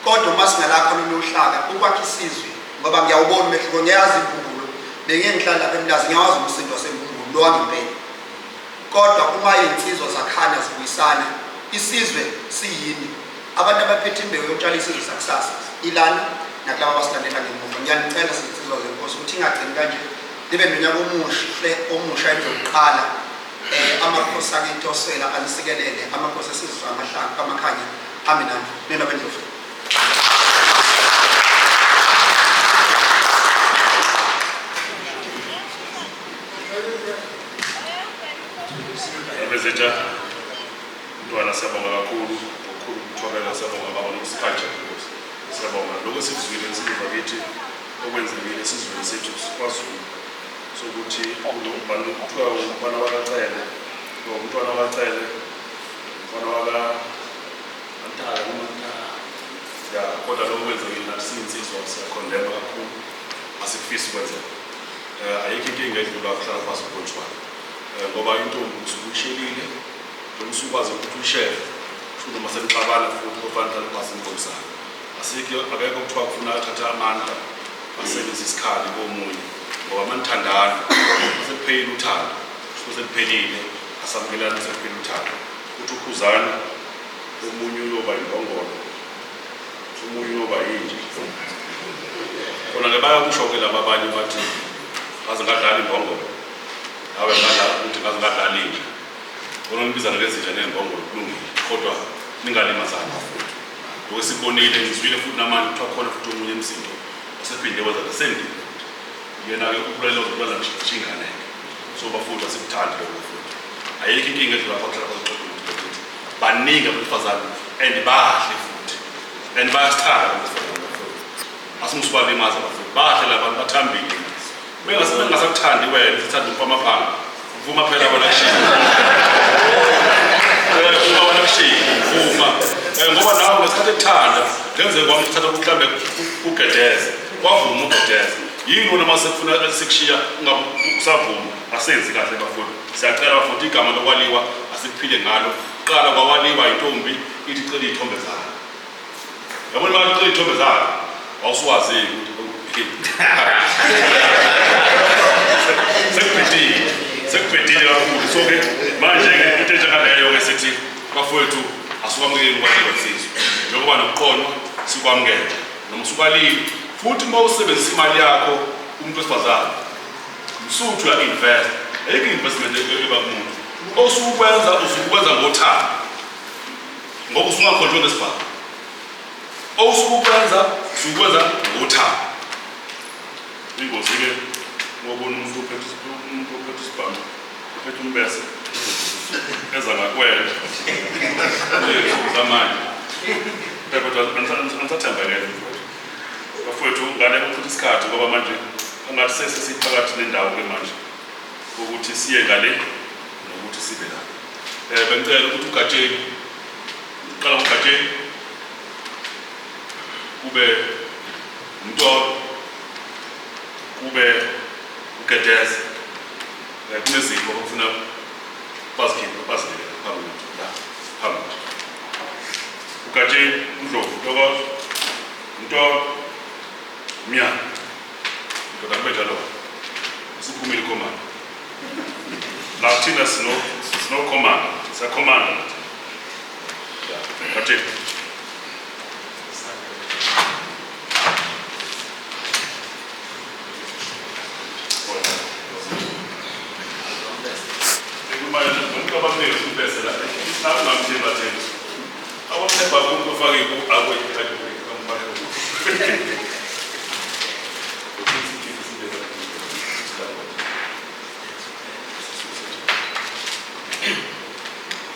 E: kodwa uma singalakho lolu hlaka ukwakha isizwe ngoba ngiyawubona umehluko ngiyazi imbumbulu bengihlala lapha emlazi ngiyawazi umsindo wasembumbulu lo wangempela kodwa uma iy'nsizwa zakhana zibuyisana isizwe siyini abantu abaphethe imbewu yokutshala isizwe sakusasa ilana nakulaba abasilandela ngemuva ngiyanicela sinsizwa zenkosi ukuthi ingagcini kanje libe nonyaka omusha elizoqala amakhosi akintosela alisikelele amakhosi esizwe amakhanya aminani nina bendlovu.
C: Bezetha ntwana siyabonga kakhulu ukuthobela siyabonga baba nokusikhatsha siyabonga lokho sikuzwile insizwa kithi okwenzekile sizweni sethu kwaZulu sokuthi abantu kuthiwa umntwana wakacele umntwana wakacele umntwana wakaantaka ya kodwa lokho kwenzekile nathi siyinsizwa siyakhondema kakhulu asikufisi kwenzeka ayikho inkinga edlula kuhlala phasi ubhontshwana ngoba intombi usuke uyishelile noma usukwazi ukuthi uyishere futhi uma senixabana futhi kufanele phasi inkomisana asikho akekho kuthiwa kufuna athatha amandla asebenzise isikhali komunye ngoba manithandana sekuphelile uthando sekuphelile asamukelana sekuphelile uthando ukuthi ukhuzana omunye uyoba imbongolo omunye uyoba yinje kona ke bayakusho-ke laba abanye bathi kaze ngadlala imbongolo awe ngadlala ukuthi kaze ngadlala inje kona nibizana ngezinja ney'mbongolo kulungile kodwa ningalimazana futhi lokho sikubonile ngizwile futhi namanje kuthiwa khona futhi omunye emsindo osephinde wenza the same thing yena-ke ukulela uzokwenza ngishinganeke so bafuthi asikuthandi lokho futhi ayikho inkinga edlula phakuhlala kwazoxoxa ukuthi baningi abesifazane and bahle futhi and bayasithanda abesifazane bafuthi asingisibalimaza bafuthi bahle labantu bathambile bengasakuthandi wena sithanda umfama phanga uvuma phela abanakushiya uvuma abanakushiya uvuma ngoba nawe ngesikhathi ekuthanda ngenzeka kwami kuthatha mhlawumbe ugedeze kwavuma ugedeze yini wona uma sekufuna sekushiya usavuma asenzi kahle bafuthi siyacela bafuthi igama lokwaliwa asikuphile ngalo qala kwawaliwa intombi ithi cela iy'thombe zayo yabona imali cela iy'thombe zayo awusuwazi-ke ukuthi sekubhedile kakhulu so-ke manje-ke into enjengaleyo-ke sithi bafowethu asukwamukeli ukwaliwa kusizwe njengoba nokuqonwa sikwamukela noma usukwalile futhi uma usebenzisa imali yakho umuntu wesifazane msuthu uya-invest ayikho i-investment eba kumuntu osukwenza usukwenza ngothando ngoba usungakhonjwe ngesibhamu osukwenza usukwenza ngothando ingozi-ke ngobona umuntu ophethe isibhamu uphethe umbese eza ngakwela zamanje kodwa anisathembekele bafowethu ngale ukuchitha isikhathi ngoba manje angathi sesiphakathi nendawo-ke manje ukuthi siye ngale nokuthi sibe la bengicela ukuthi ugatsheni uqala ngogatsheni kube umntoro kube ugedeze kunezipho okufuna bazikhiphe phambili ugatsheni uNdlovu Ntokozo Mntoro Mnyana ndoda kube njalo siphumile ikhomanda la thina sino command siyakhomanda ugatsheni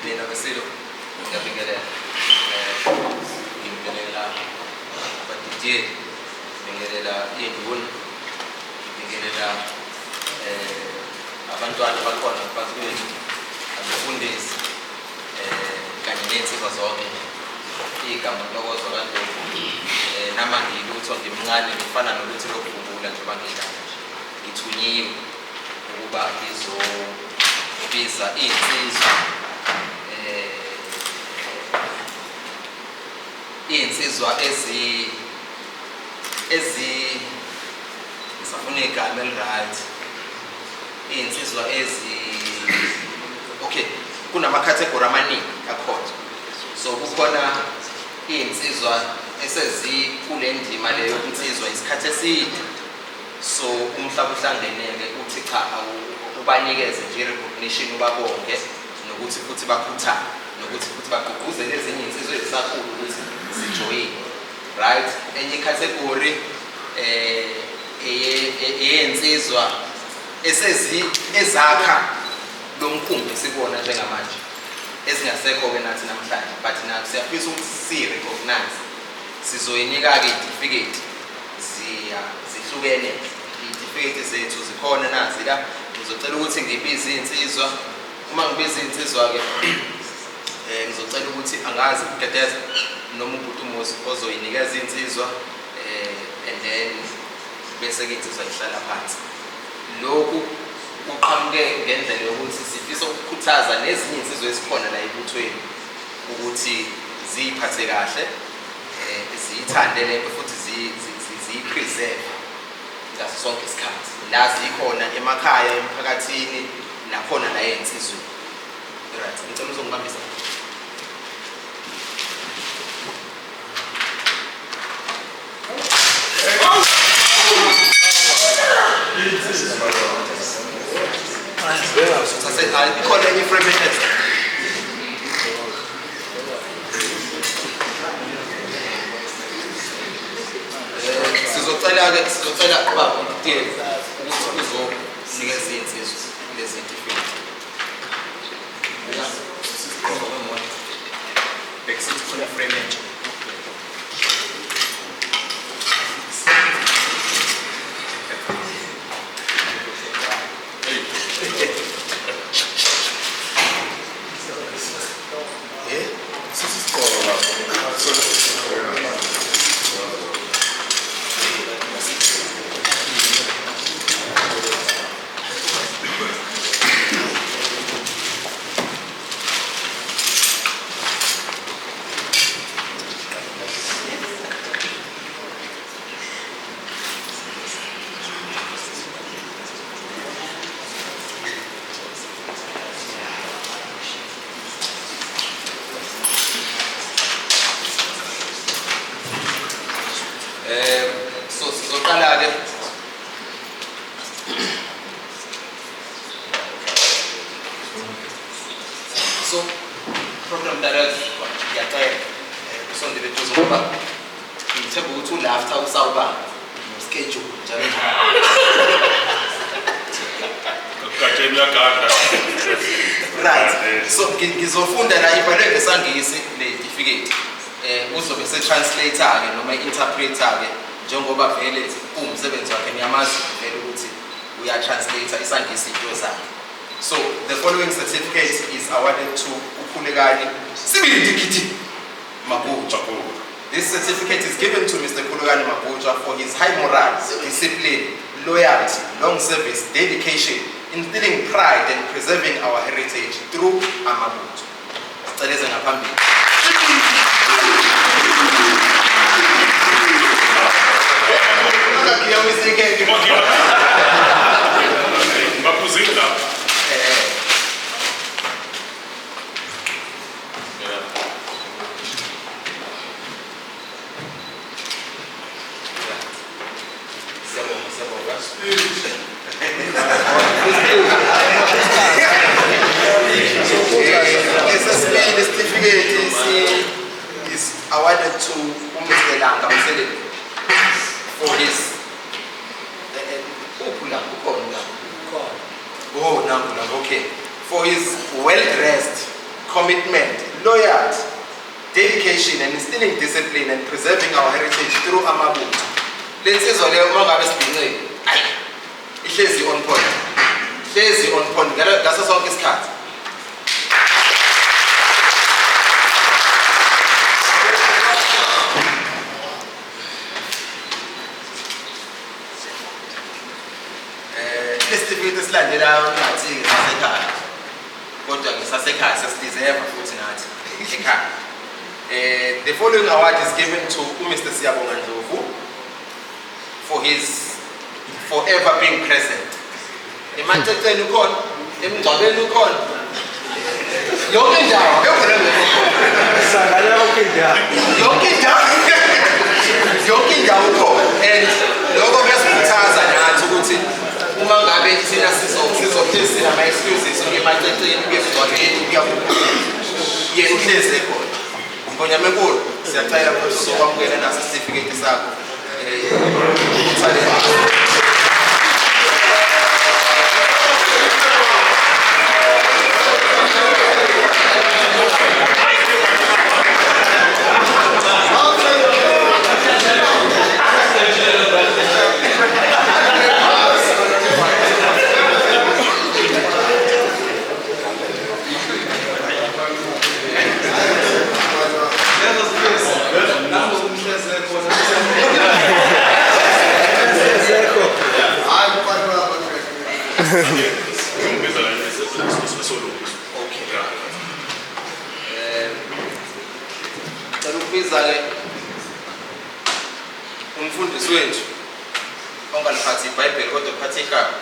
B: Nina Basilo, ngiyabingelela ngibingelela abadj, ngibingelela iy'nduna, ngibingelela abantwana bakhona ngaphansi kwethu, abafundisi kanye ney'nsizwa zonke igama Ntokozo kaNdlovu nama ngilutho ngimncane ngifana noluthi lokuvubula njengoba ngidlala nje ngithunyiwe ukuba ngizobiza iy'nsizwa ngisafuna igama eli-right iy'nsizwa okay kunama-category amaningi akhona so kukhona iy'nsizwa esezikule ndima leyo yokunsizwa isikhathi eside
F: So umhlaba uhlangeneke uthi cha ubanikeze nje recognition ubabonke nokuthi futhi bakhuthane nokuthi futhi bagqugquzele ezinye insizwe ezisakhulu ukuthi zijoyine, right? Enye category eyensizwa ezakha lomkhumbi sikubona njengamanje ezingasekho-ke nathi namhlanje, but nathi siyafisa ukuthi si-recognize, sizoyinika-ke iy'tifiketi zihlukene. Iy'tifiketi zethu zikhona nazi la, ngizocela ukuthi ngibize iy'nsizwa. Uma ngibiza iy'nsizwa-ke ngizocela ukuthi angazi ukuketeza noma ubhuti uMosi ozoyinikeza iy'nsizwa and then bese-ke iy'nsizwa yihlala phansi. Lokhu kuqhamuke ngendlela yokuthi sifisa ukukhuthaza nezinye insizwa ezikhona la ebuthweni ukuthi ziyiphathe kahle, ziyithande lento futhi ziyipreserve ngaso sonke isikhathi la zikhona emakhaya, emphakathini, nakhona la ey'nsizweni. Right, ngicela uzongibambisa. Khona enye iframe extra. Sizocela baba ukuthi uzonikeza iy'nsizwa lezi iy'tifiketi. Bekusithi khona iframe entsha. So sizoqala-ke so program director ngiyacela usondele eduze ngoba ngithemba ukuthi ulafter usawuba no-schedule njalo right. So ngizofunda la ibhalwe ngesangisi le certificate uzobe se-translator-ke noma i-interpreter-ke njengoba vele umsebenzi wakhe ngiyamazi vele ukuthi uya-translator isangisi into zakhe. So the following certificate is awarded to uKhulekani Sibindi Mabuja. This certificate is given to Mr. Khulekani Mabuja for his high morale, discipline, loyalty, long service, dedication, instilling pride and preserving our heritage through Amabuja. Sicela ngaphambili. This certificate is awarded to Mr. Langa for his for his well-dressed commitment, loyalty, dedication, and instilling discipline and preserving our heritage through Amabuja. Lensizwa leyo mangabe sibhinqile ihlezi on point. Ihlezi on point ngaso sonke isikhathi. Lesitifiketi esilandelayo ngathi ngisasekhaya. Kodwa ngisasekhaya sesideserve futhi nathi ekhaya. The following award is given to Mr. Siyabonga Ndlovu for his forever being present. Emaceceni ukhona, emngcwabeni ukhona. Yonke indawo, yonke indawo ukhona. And lokho kuyasikhuthaza nathi ukuthi uma ngabe thina sizophezela ama-excuses ngemaceceni kuyezigcwaleni yena uhlezi khona Ngonyama enkulu siyacela futhi sokwamukela naso isitifiketi sakho umfundisi wethu ongaliphathi iBhayibheli kodwa uphathe ikhaya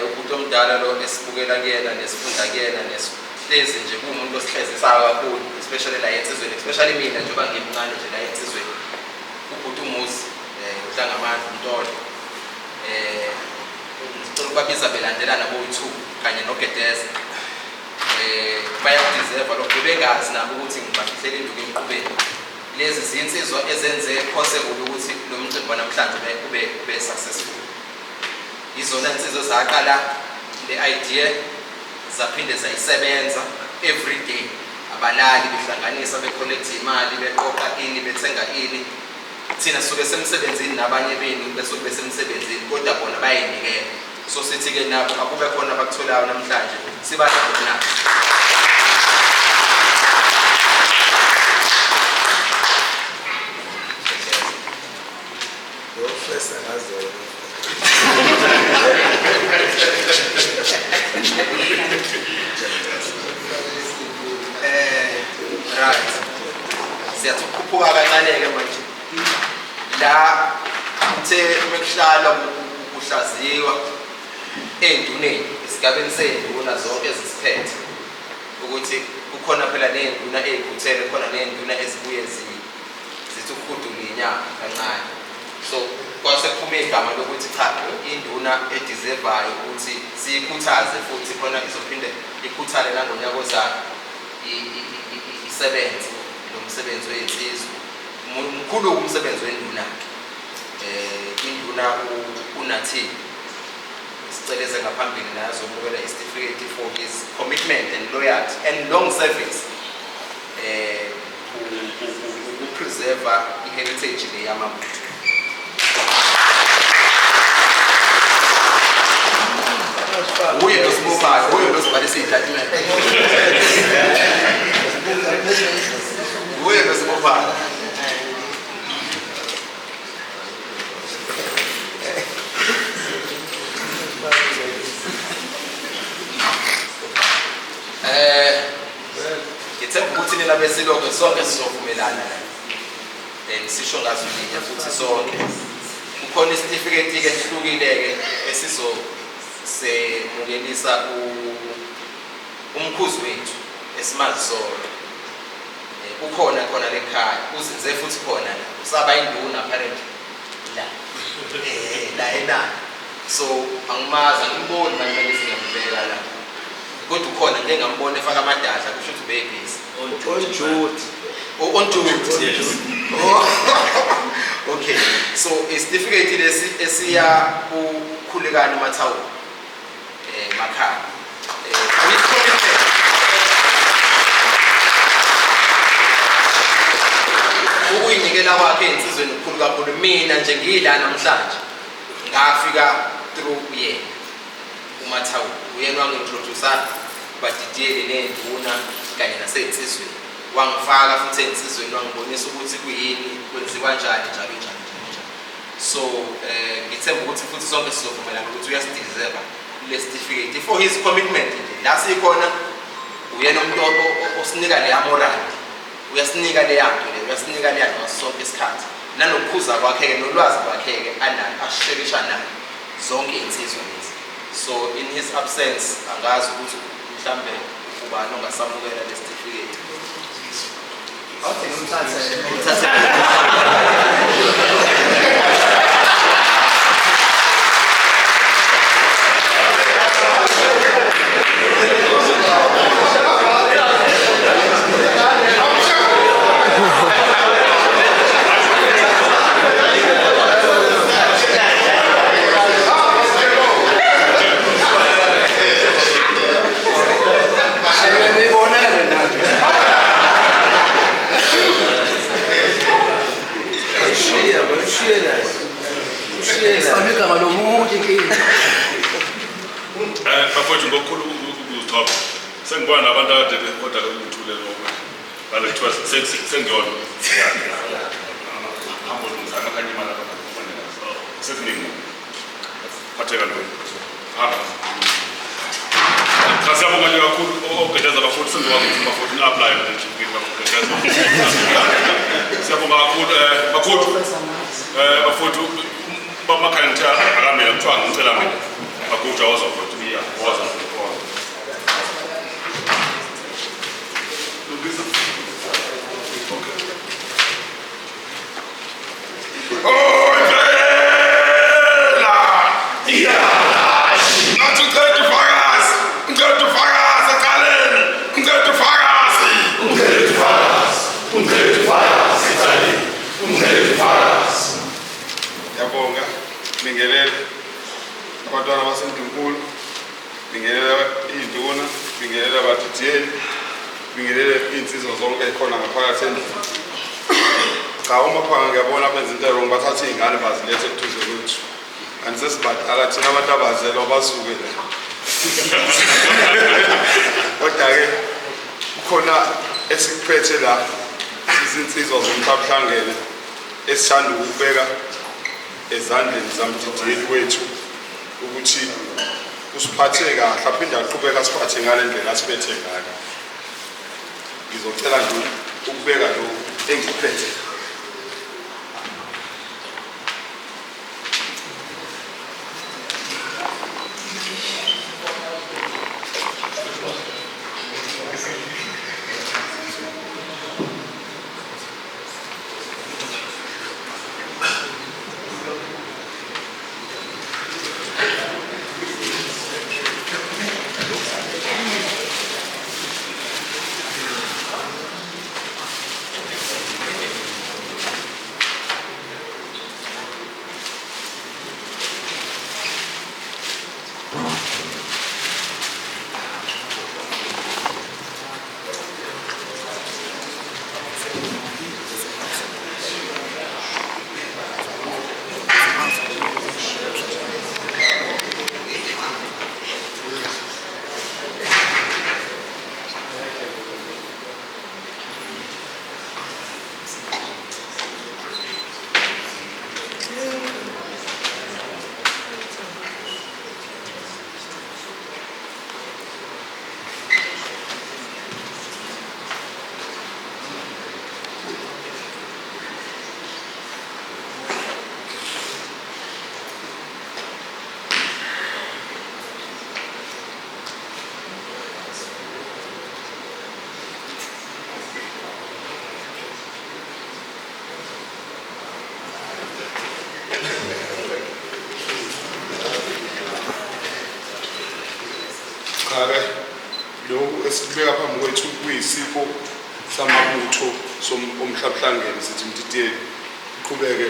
F: umuntu omdala lo esibukela kuyena nesifunda kuyena nesihlezi nje kuwumuntu osihlezisayo kakhulu especially la ensizweni especially mina njengoba ngimncane nje la ensizweni ubhuti umuzi uHlangamandla uMtolo ngicela ukubabiza belandelana boyi-2 kanye noGedeza bayakudeserva lokho bengazi nabo ukuthi ngibafihlela induku emqubeni lezi zinsizwa ezenze possible ukuthi lo mcimbi wanamhlanje ube successful izona insizwa zaqala le idea zaphinde zayisebenza every day abalali behlanganisa becollect imali beqoqa ini bethenga ini thina suke semsebenzini nabanye benu besuke besemsebenzini kodwa bona bayinikela so sithi ke nabo akube khona abakutholayo namhlanje sibadla nabo right siyathukuphuka kancane-ke manje la uthe mekuhlala kuhlaziwa ey'nduneni esigabeni sey'nduna zonke ezisiphethe ukuthi kukhona phela ney'nduna ey'khuthele khona ney'nduna ezibuye zithi ukuhudula inyama kancane so kwase kuphume igama lokuthi cha induna ediservayo ukuthi siyikhuthaze futhi khona izophinde ikhuthale nangonyaka ozayo isebenze lo msebenzi wensizwa mkhulu umsebenzi wenduna induna unathi siceleze ngaphambili nazo ukubela isitifiketi for his commitment and loyalty and long service ukupreserve iheritage le yamabutho uye nosibophayo uye nosibhalisa iy'tatimende uye nosibophayo ngithemba ukuthi nina besilonke sonke sizovumelana and sisho ngazo linye futhi sonke kukhona isitifiketi-ke esihlukile-ke esizosemukelisa umkhuzi wethu esimazi sona ukhona khona lekhaya uzinze futhi khona la usaba induna apparently la enani so angimazi angimboni manje ngisingambheka la kodwa ukhona ngeke ngambone efaka amadadla kusho ukuthi ubebhizi on duty yes okay so isitifiketi lesi esiya kukhulekana eMathawuni makhaya ukuyinikela kwakhe insizweni kukhulu kakhulu mina nje ngiyila namhlanje ngafika through yena uMathawuni uyena wangintroduce badidiyele nenduna kanye nasensizweni wangifaka futhi ensizweni wangibonisa ukuthi kuyini kwenziwa kanjani njalo njalo so ngithemba ukuthi futhi sonke sizovumelana ukuthi uyasideserva le certificate for his commitment la sikhona uyena umuntu osinika le moral uyasinika le yanto le uyasinika le yanto sonke isikhathi nanokukhuza kwakhe nolwazi kwakhe analo ashirisha nayo zonke insizwa lezi so in his absence angazi ukuthi mhlambe ubani ongasamukela le certificate
E: okay umthathe nomuntu inkinga.
C: Bafowethu ngokukhulu ukuthoba. Sengibona nabantu akade kodwa ngithule lokho. Bale kuthiwa sengiyona. Hambo ngizama kanye imali abakufanele. Sekuningi. Phatheka lo. Hamba. Siyabonga nje kakhulu okugedeza abafundi sengikwazi ukuthi abafundi ni-apply nje ngibakugedeza. Siyabonga kakhulu bakhulu. Bafundi bamakhaya ngithe akamela kuthiwa ngicela mina. Bakhulu awazokhothi waza ngikona. Lungisa. Okay. Oh, Yabonga, bingelele abantwana basendunkulu, bingelele iy'nduna, bingelele abadidiyeli, bingelele iy'nsizwa zonke ey'khona ngaphakathi endlini. Cha uma phanga ngiyabona benza into wrong bathatha iy'ngane bazilethe eduze kwethu. Kanti sesibadala thina abantu abazelwa basuke la. Kodwa-ke kukhona esikuphethe la izinsizwa zomhlangene esithanda ukubeka ezandleni zamdidiyeli wethu ukuthi usiphathe kahle aphinde aqhubeka asiphathe ngale ndlela asiphethe ngayo. Ngizocela nje ukubeka lo engikuphethe. Lokhu esikubeka phambi kwethu kuyisipho samabutho omhlabhlangene sithi mdidiyeli uqhubeke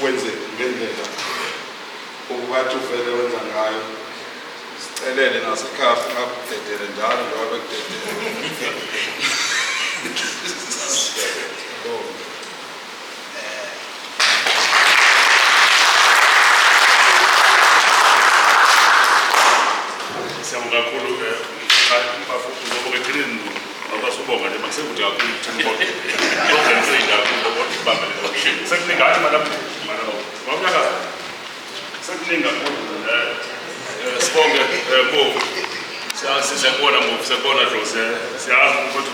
C: wenze ngendlela okukade uvele wenza ngayo. Sicelele nasekhaya ungakudedele njalo njengoba bekudedele. Siyabonga kakhulu bafuthi ngoba ekugcineni abasubonga nje masekuthi kakhulu ukuthi organize kakhulu ukuthi sibambele lo hlelo. Sekuningi hayi madam bamnyaka sekuningi kakhulu sibonge Mbovu siyabona Mbovu siyabona Dlozi siyazi ukuthi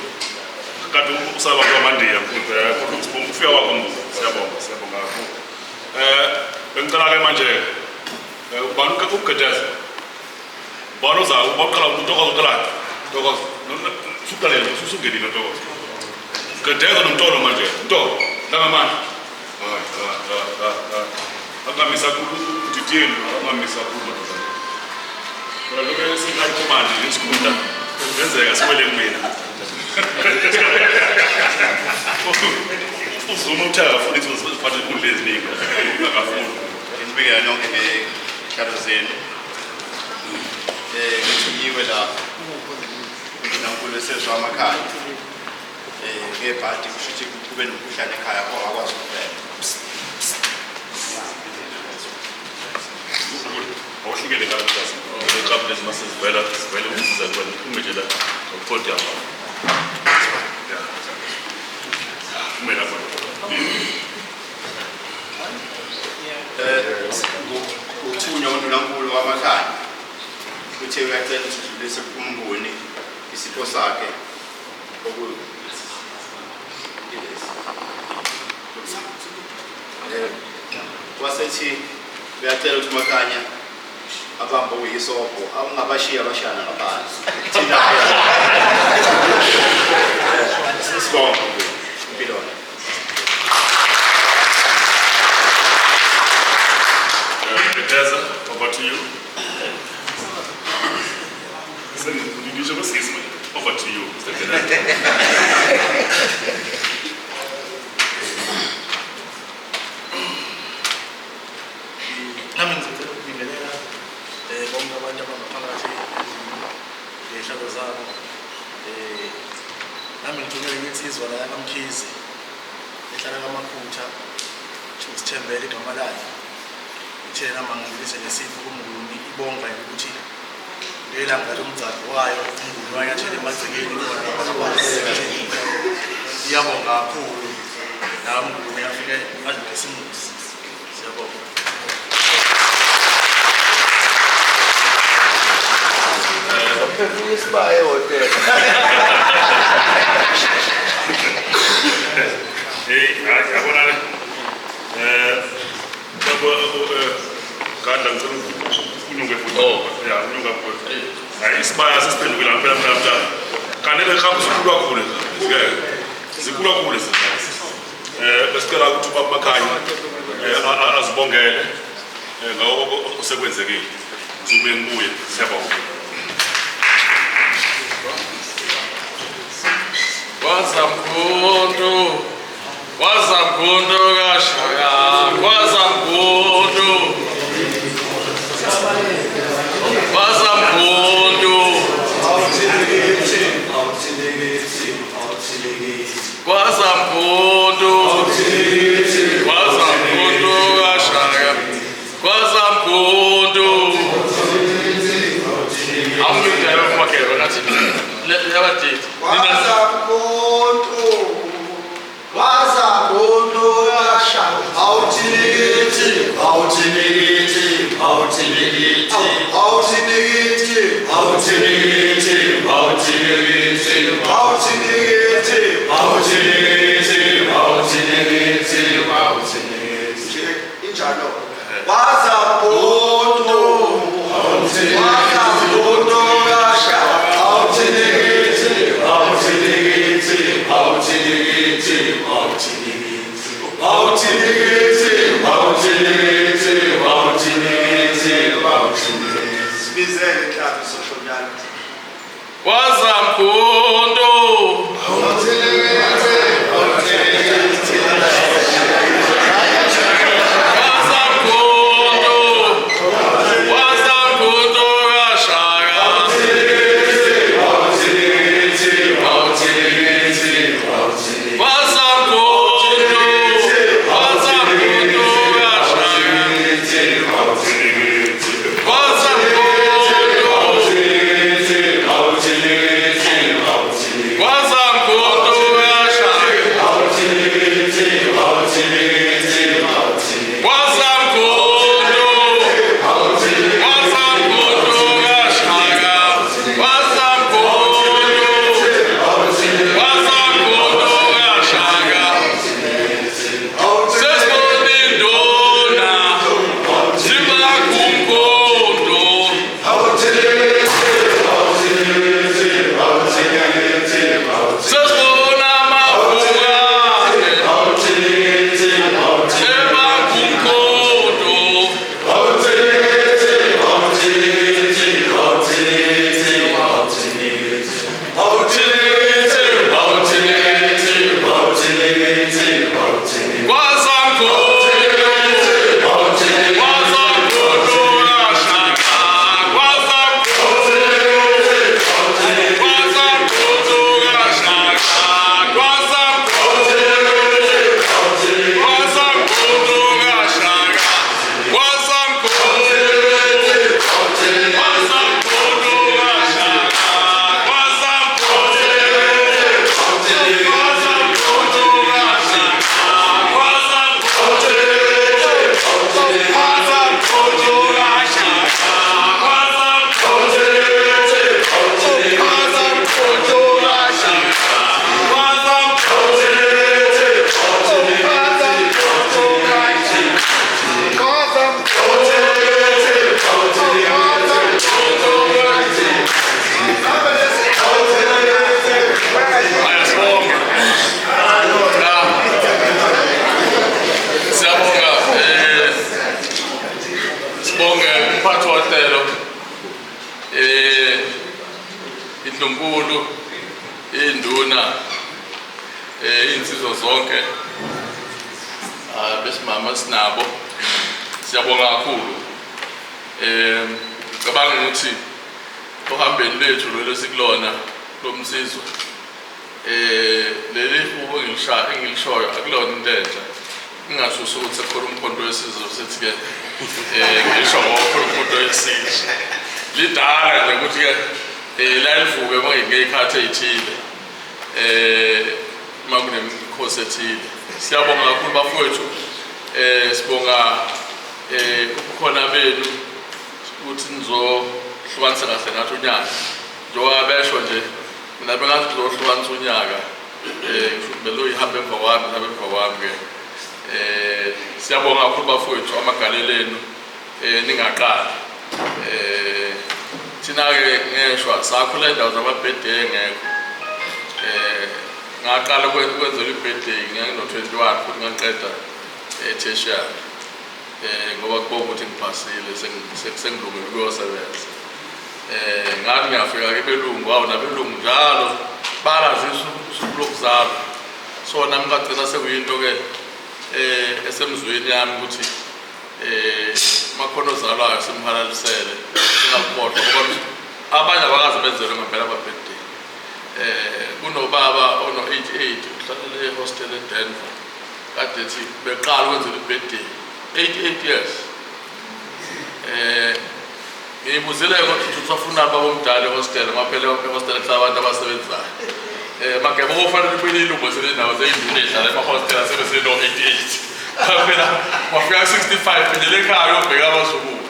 C: kade usaba kwamandiya ukuthi ufika kwakho Mbovu siyabonga kakhulu. Bengicela-ke manje ubani ukugedeza Bano za ubaqala umntokozo qala ntokozo suqalele usungenile ntokozo gedeza nomntolo manje nto langamanje akamisa kudidiyeni akamisa kulo kodwa lokho singayikhomandi ngesikunda kwenzeka sikwele kumina uzuma uthaka futhi uziphathe kudle eziningi akafuni
G: ngibikela nonke ngehlalo zenu ngithukiwe la nginankulu esezwa amakhaya ngebhadi kusho ukuthi kube nomkhuhlane ekhaya ongakwazi ukuvela
C: bahlukene kakhulukazi iqhamu lezi masezivela sivele ukusiza kwena uphume nje la ngopodium ume lapho
G: uthunywa uNdunankulu wamakhaya uthe uyacela ukuthi udlulise kumboni isipho sakhe wasethi uyacela ukuthi uMakhanya abambe okuyisobho awungabashiya abashana ngaphansi thina sibonga impilona
C: Bethesda, over to you. Over to you, Mr. Bethesda.
H: Nami ngizocela ukubingelela bonke abantu abangaphakathi ngehlalo zabo. Nami ngithunyelwe insizwa la yaMkhize ehlala kaMakhutha Sithembele igama layo. Ithena mangalise lesipho kumnguni ibonga ukuthi lelanga lomgcado wayo umnguni wayathela emagcekeni siyabonga kakhulu nami umnguni yafike adlisimusi siyabonga.
B: Isibaye hotel.
C: Hey, yabona le. Kanda unyunge futhi. Yeah, unyunga futhi. Hayi isibaya sesiphendukile ngempela mnamhla. Kanele khambi sikhulu kakhulu. Sikhulu kakhulu lesi. Besicela ukuthi uBakhanya azibongele ngawo osekwenzekile. Sibuye ngibuye siyabonga.
I: Wazamkhundu kashaka wazamkhundu kashaka wazamkhundu amngidela umakero nathi lebadeti
E: Wazamkhundu yasha awuthinikithi injalo wazamkhundu yasha
I: wazamkhundu sibonge umphathi wotelo indlunkulu induna insizwa zonke besimama sinabo siyabonga kakhulu ngicabanga ukuthi ohambeni lethu lo lesikulona lomsizwa leli fubo engilishoyo akulona into enhle ngingasho ukuthi sekhona umkhonto wesizwe sethi ke ngisho ngokhona umkhonto wesizwe lidala nje ukuthi ke la livuke ngeyikhathi ezithile makunemikhosi ethile siyabonga kakhulu bafowethu sibonga ukukhona benu ukuthi nizohlukanisa kahle nathi unyaka njengoba besho nje mina bengathi nizohlukanisa unyaka belo ihambe emva kwami ke siyabonga kakhulu bafowethu amagalelenu ningaqali thina-ke ngeshwa sakhula indawo zamabhedey ngekho ngaqala ukwenzela ibhedey ngangino-21 futhi ngaqeda tertiary ngoba kubonga ukuthi ngiphasile sengilungile ukuyosebenza ngathi ngiyafika-ke belungu awu nabelungu njalo balazisa usuku lokuzalwa so nami ngagcina sekuyinto-ke esemzweni yami ukuthi makhono ozalwayo simhalalisele singakhohlwa ngoba abanye abakaze benzelwe ngempela amabhedey kunobaba ono-88 uhlalele ehostel eDenver kade ethi beqala ukwenzela ibhedey 88 years ngiyibuzile ukuthi usafuna abomdala ehostel maphela ehostel kusabantu abasebenzayo mageba okufanele ube ilungu selendawo zeyinduna ehlala emahostel asebeseno-88 phela wafika 65 phindele ekhaya uyobheka abazukulu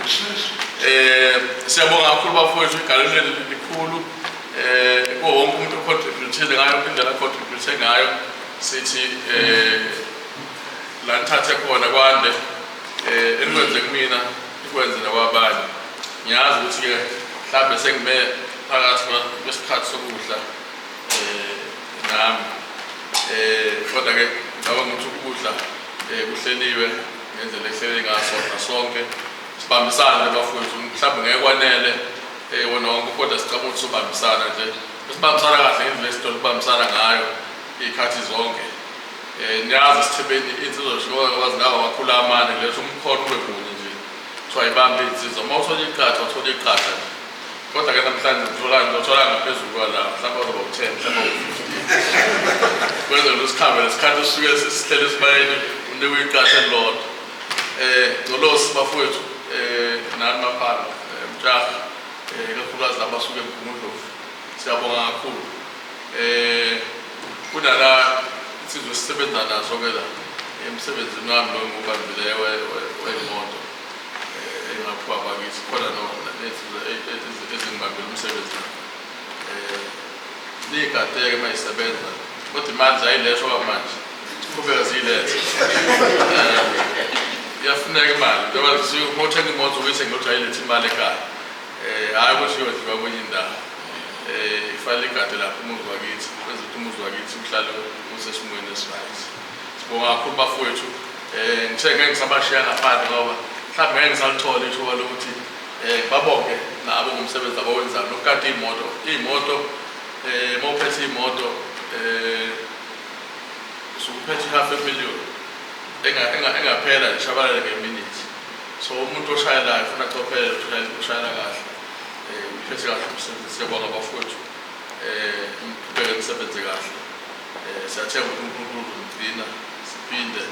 I: siyabonga kakhulu bafowethu igaleleni likhulu kuwo wonke umuntu ocontributile ngayo indlela acontribute ngayo sithi la nithathe khona kwande enikwenze kumina ikwenze nakwabanye ngiyazi ukuthi-ke mhlawumbe sengime phakathi kwesikhathi sokudla nami kodwa-ke ngicabanga ukuthi ukudla kuhleliwe ngendlela ehlele ngaso nasonke sibambisane bafowethu mhlawumbe ngeke kwanele wona wonke kodwa sicabanga ukuthi sobambisana nje sibambisana kahle ngendlela esitolibambisana ngayo iy'khathi zonke niyazi esithebeni insizwa zishokwazi ngaba kakhulu amane leso umkhono ube kunye nje kuthiwa yibambe insizwa uma uthola iqatha wathola iqatha nje kodwa-ke namhlanje ngizothola ngaphezulu kwala mhlawumbe ozoba u-10 mhlawumbe u-15 kwenza losikhambe lesikhathi esisuke sihlele esibayeni unikwe iqatha elilodwa nolosi bafowethu nani maphanga mjaha kakhulukazi labasuke eMgungundlovu siyabonga kakhulu kunala insizwa esisebenza nazo-ke la emsebenzini wami lo ngubambileyo wey'moto engaphuka bakithi khona nensizwa ezingibambela umsebenzi liy'gade-ke uma yisebenza kodwa imali zayilesho kwamanje kubeka ziyilethe iyafuneka imali njengoba ngothenga imoto ukuthi ngiyothi ayilethe imali ekhaya hhayi ukuthi iyodliwa kwenye indawo ifale igade lapho umuzi wakithi kwenza ukuthi umuzi wakithi uhlale usesimweni esirayithi sibonga kakhulu bafowethu ngithe ngeke ngisabashiya ngaphandle ngoba mhlawumbe ngeke ngisalithola ithuba lokuthi babonke nabo ngomsebenzi abawenzayo nokukade iy'moto uma uphethe iy'moto usuphethe $500,000 engaphela ishabalele ngeminithi so umuntu oshayelayo ufuna achophele ushayela kahle uphethe kahle umsebenzi siyabonga bafowethu qhubeke nisebenze kahle siyathenga ukuthi uNkulunkulu ngigcina siphinde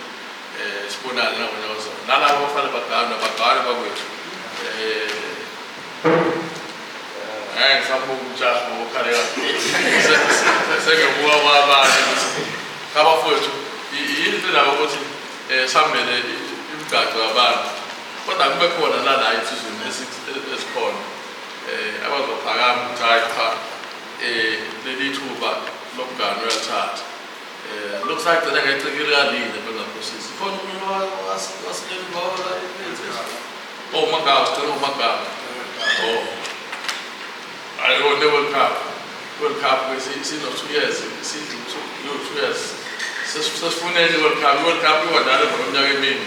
I: sibonane nabanyakazana nalabo bafanele bagane bakwethu ngeke ngisabuka umjaha ngokukhale kahle sengibuka kwabanye ukuthi abafowethu yinto nabo ukuthi sihambele imigaqo yabantu kodwa kube khona nala insizweni esikhona abazophakama ukuthi hayi cha leli thuba lomngane uyalithatha lokhu sagcina ngecekile kalile bengaphosisi khona umuntu wasilela ngoba umagaba ayone World Cup sino 2 years sidlu 2 years sesifunele World Cup iwadlala ngomnyaka emini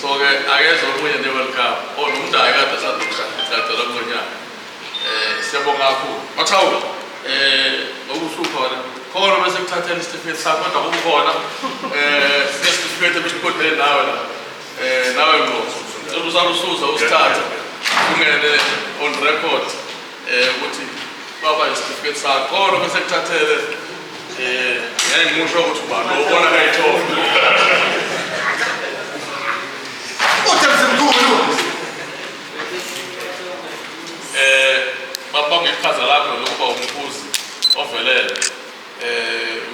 I: So-ke akezwa omunye ne-World Cup nomdayi kade sadala ngonyaka. Siyabonga kakhulu. Mathawula ngokusukhona khona bese kuthathela isitifiketi sakho kodwa kukhona isitifiketi ebisiqondene nawe la nawe lo usuza usithatha ungene on record ukuthi baba isitifiketi sakho khona bese kuthathele ngeke ngimusho ukuthi ubani ubona kayithola baba ngeqhaza lakho lokuba umkhuzi ovelele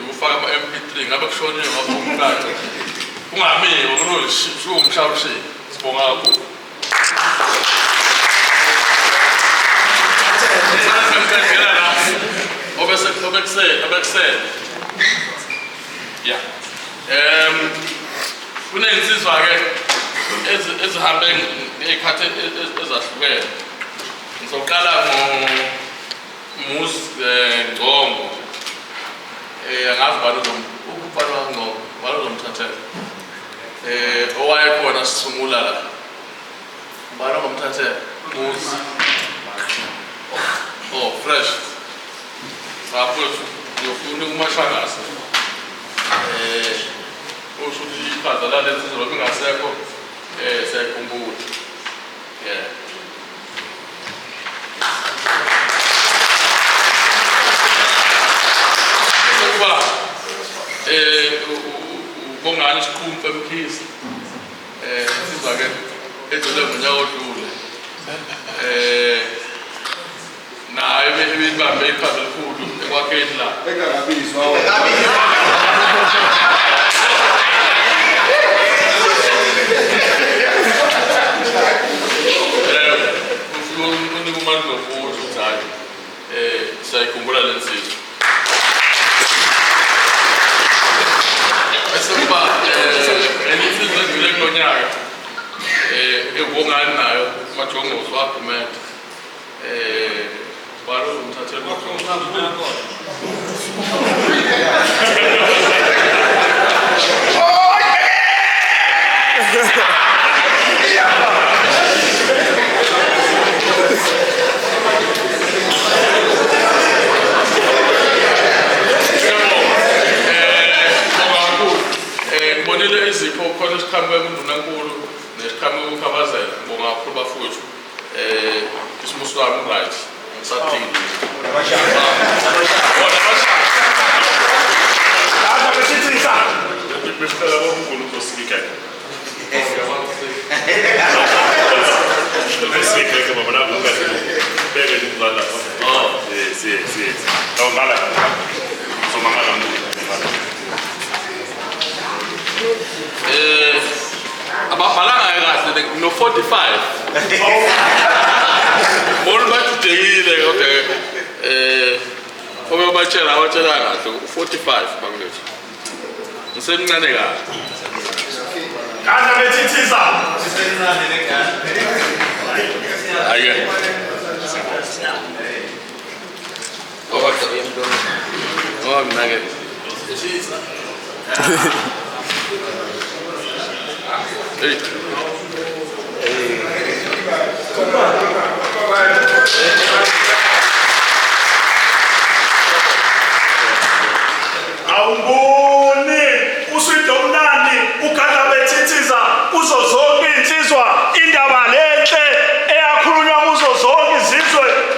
I: ufaka ama-MP3 ngabe kushonile ngapha umkakhe ungamile ngokunosho umhlawushe sibonga kakhulu obekusele ya kuney'nsizwa-ke ezihambe ngey'khathi ezahlukene ngizoqala ngoMusi Ngcongo angazi bani uzomthathela owayekhona sisungula la bani ongomthathela Musi fresh sapho yofuna kumashangasa usho ukuthi iqhaza lalezi zinto kungasekho siyayikhumbula kuba ubongani isikhumpa emkhisi sizake ejele ngonyaka odlule naye bebambe iqhaza elikhulu ekwakheni la
B: engakabizwa
I: uNikumani Nofuthi uthi hayi siyayikhumbula le nsizwa bese kuba insizwa edlule kulonyaka ebongani nayo uMajongozi waphumela balo umthathela ngibonile izipho khona isiqhamuke kuNdunankulu nesiqhamuke kuKhabazela ngibonga kakhulu bafowethu isimuso wami right ngisadinga
C: besicela bonkulu uzosikeka besikeka baba lapho beke izandla si awungala somangala ababhalanga kahle no 45 bona bathidekile kodwa obebatshela kahle 45 bakulethu ngisemncane kahle
H: kana bethithisa
I: ake nake hey
H: awumboni usidomnandi ukhala bethithisa kuzo zonke insizwa indaba lenhle eyakhulunywa kuzo zonke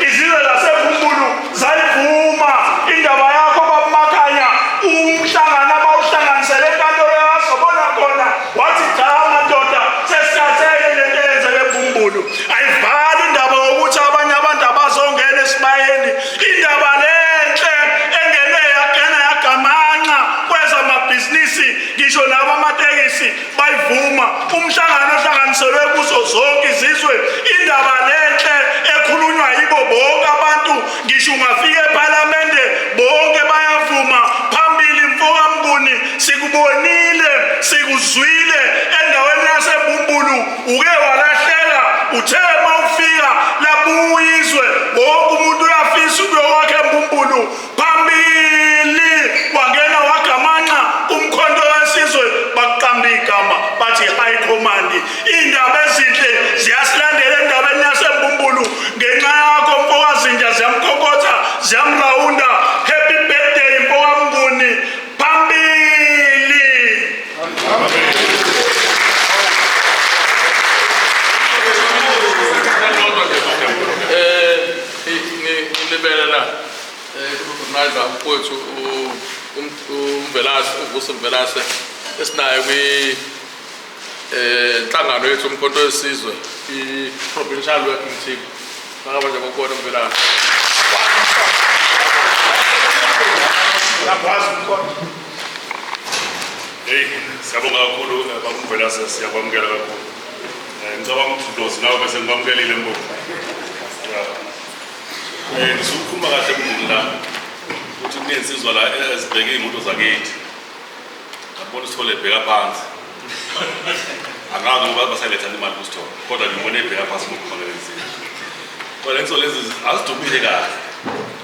H: izizwe zaseBumbulu zayivuma indaba yakho babumakhanya umhlangano abawuhlanganisele enkantolo yasobona khona wathi cha madoda sesithathele lento eyenzeke eBumbulu ayivali indaba yokuthi abanye abantu abazongena esibayeni indaba lenhle engene yagena yagamanxa kwezamabhizinisi ngisho nabo amatekisi bayivuma umhlangano ohlanganiselwe kuzo zonke izizwe indaba lenhle ekhulunywa yibo bonke abantu ngisho ungafika eParliamente bonke bayavuma phambili mfokamnguni sikubonile sikuzwile endaweni yaseBumbulu uke walahleka uthe mawufika lapho uyizwe bonke umuntu uyafisa ukuyokwakhe eBumbulu phambili wangena wagamanxa umkhonto wesizwe baqamba igama bathi high command
I: organizer mfowethu uMvelase uVuso Mvelase esinayo kwi inhlangano yethu umkhonto wesizwe i-provincial working team ngaba nje ngokubona Mvelase
C: Hey, siyabonga kakhulu bakuMvelase siyakwamukela kakhulu. Ngicabanga ukuthi uDlozi nawe bese ngikwamukelile mbo. Ngisukhuluma kahle kumuntu la. Ukuthi kunensizwa la ezibheke imoto zakithi. Ngabona usithole ebheka phansi. Angazi ngoba basaletha imali kusithole. Kodwa ngibone ebheka phansi ngokukhona lezizwe. Kodwa lezo lezi azidumile kahle.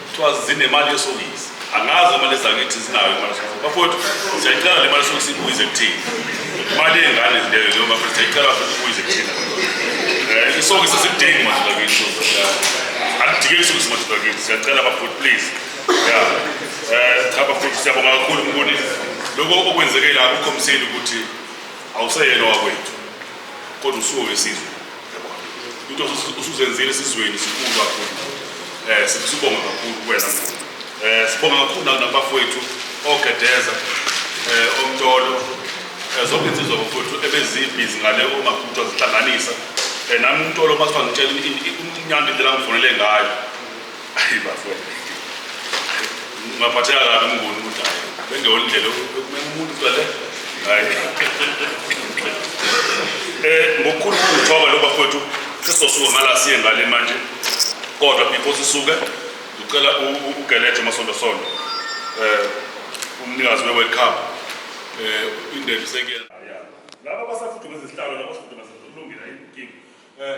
C: Kuthiwa zinemali yesokisi. Angazi uma lezakithi zinayo imali yesokisi. Bafowethu siyayicela le mali yesokisi ibuyize kuthina. Imali engane leyo noma futhi siyayicela futhi ibuyize kuthina. Isokisi sidingi manje lakithi. Andike isokisi manje lakithi. Siyacela bafowethu please. Yeah. Cha bafowethu siyabonga kakhulu mboni. Lokho okwenzeke la ukhomseli ukuthi awuseyena wakwethu. Kodwa usuke wesizwe. Into usuzenzile esizweni sikhulu kakhulu. Sibonga kakhulu kuwena mboni. Sibonga kakhulu nabafowethu ogedeza omtolo zonke insizwa bafowethu ebezibhizi ngale omabhutho zihlanganisa nami umtolo masifa ngitshela umnyanda indlela ngifonele ngayo ayi bafowethu ngaphatheka kabi ngibona ukuthi hayi bengeyona indlela umuntu le hayi ngokukhulu ukuthoka lo bafowethu sizosuka ngala siye ngale manje kodwa before sisuke ngicela uGelethe Masonto Sonto umnikazi we-welcome indebe sekuyena laba basafudumeza isihlalo laba basafudumeza kulungile ayinkingi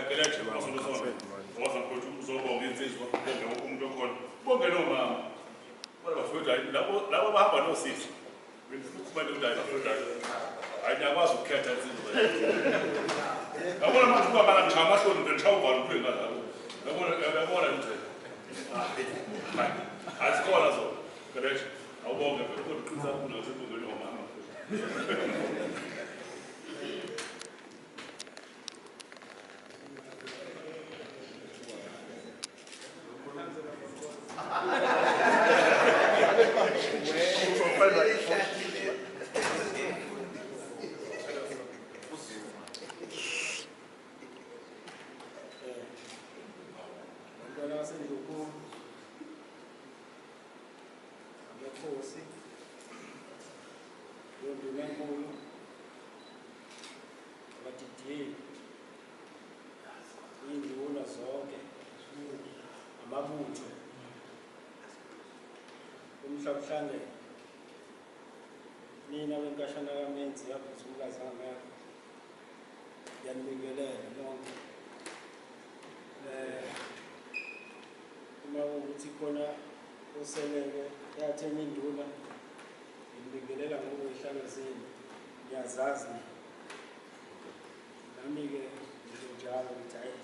C: Gelethe Masonto Sonto waza mfowethu uzobonga insizwa bonke wonke umuntu okhona bonke nomama kodwa bafowethu labo bahamba nosisi bengifuna ukuthi bafowethu hayi nyakwazi ukukhetha insizwa yabona manje kuba bala ngishaya amahloni ngishaya uvalo kuphela ngalo yabona nje Azikhona zo. Gelethe. Awubonge kodwa uqinisa kuna usebuzweni omama.
D: Umhlangene nina wenkashana kamenzi yaphuza umkazana yakho yanibingelela nonke uma ukuthi khona oseleke yathena induna ngibingelela ngoba ihlanga zenu ngiyazazi nami-ke njalo ukuthi hayi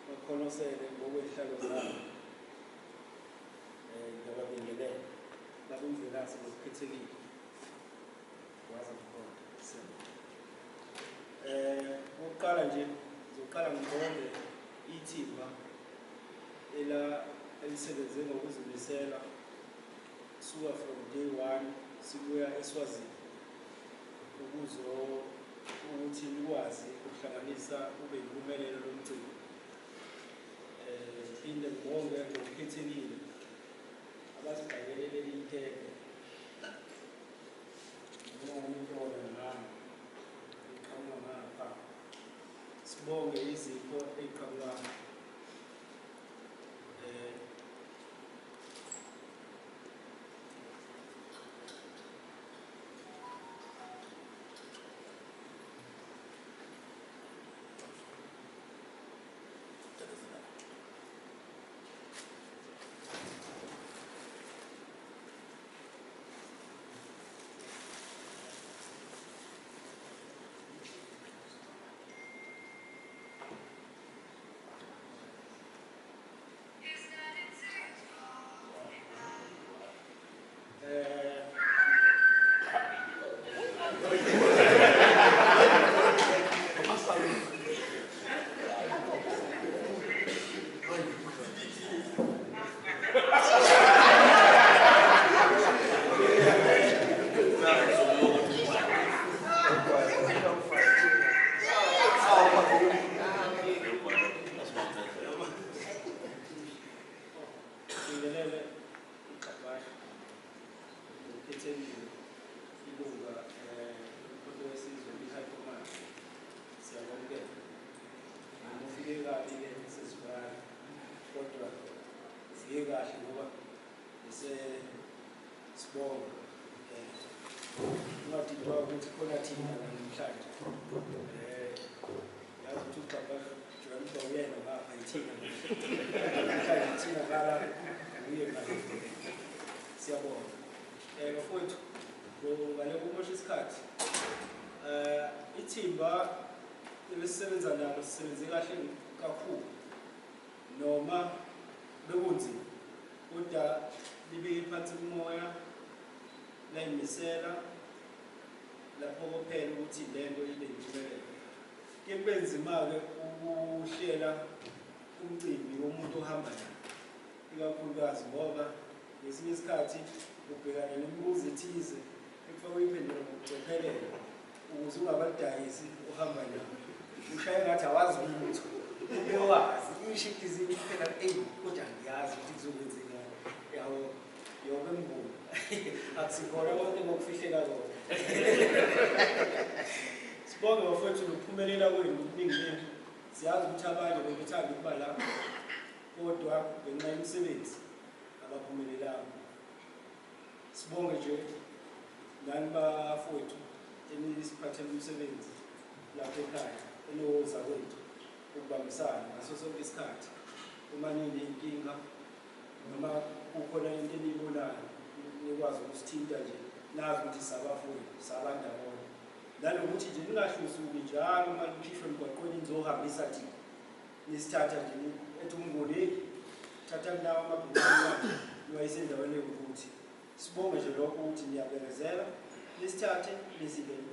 D: bakhona osele ngoba ihlanga zabo ngiyababingelela labo Mvelase ngokukhethekile wazi khona ukuqala nje ngizoqala ngibonge ithimba elisebenze ngokuzimisela suka from day one sibuya eSwazini ukuthi likwazi ukuhlanganisa ube yimpumelelo lomcimbi phinde ngibonge ngokukhethekile abasiqakelele leli itheke noma intona nami iqhamuka ngapha sibonge izipho eziqhamuka kahle ngoba sibonga ungadidwa ukuthi khona thina namhlanje yazi ukuthi uxabha Joyamisa uyena ngapha ithina namhlanje thina ngala uye ngale siyabonga bafowethu ngale kumosha isikhathi ithimba ebesisebenza nalo sisebenze kahle kakhulu noma bekunzima kodwa libe phansi umoya layimisela lapho kuphela ukuthi lento ibe yimpumelelo kuyenzima-ke ukuhlela umcimbi womuntu ohamba nayo ikakhulukazi ngoba ngesinye isikhathi ubhekana nemibuzo ethize ekufake uyiphendula ngokucophelela ukuze ungabalidayisi uhamba nayo ushaye ngathi awazi lutho ubewazi ishidizini kuphela kodwa ngiyazi ukuthi kuzokwenzekani yawo yonke mvumo akusikhona konke ngokufihleka kona sibonge bafowethu ngokuphumelela kwenu okuningi lento siyazi ukuthi abanye bebethanda ukuba la kodwa ngenxa yemisebenzi abaphumelelanga sibonge nje nani bafowethu enisiphathele umsebenzi lapho ekhaya enoza kwethu ukubambisana ngaso sonke isikhathi uma ninenkinga noma kukhona into eniyibonayo nikwazi ukusithinta nje nazi ukuthi sabafowethu sabandawonye nanokuthi nje ningahlusuki njalo uma nikhishwe emgwaqweni nizohambisa thina nisithatha nje ethi umnguni thatha nawo amabhukwana niwayisendaweni ekuthi sibonge nje lokho ukuthi niyabekezela nisithathe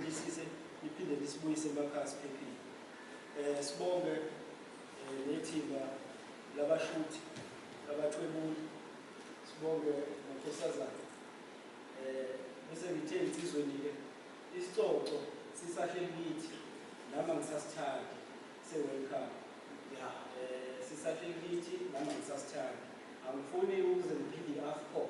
D: nisise niphinde nisibuyise emakhaya siphephile sibonge nethimba labashuthi abathwebuli sibonge nonkosazana bese ngithe insizweni-ke isicoco sisahleli kithi nama ngisasithandi se-welcome sisahleli kithi nama ngisasithandi angifuni ukuze ngiphinde i-AFCON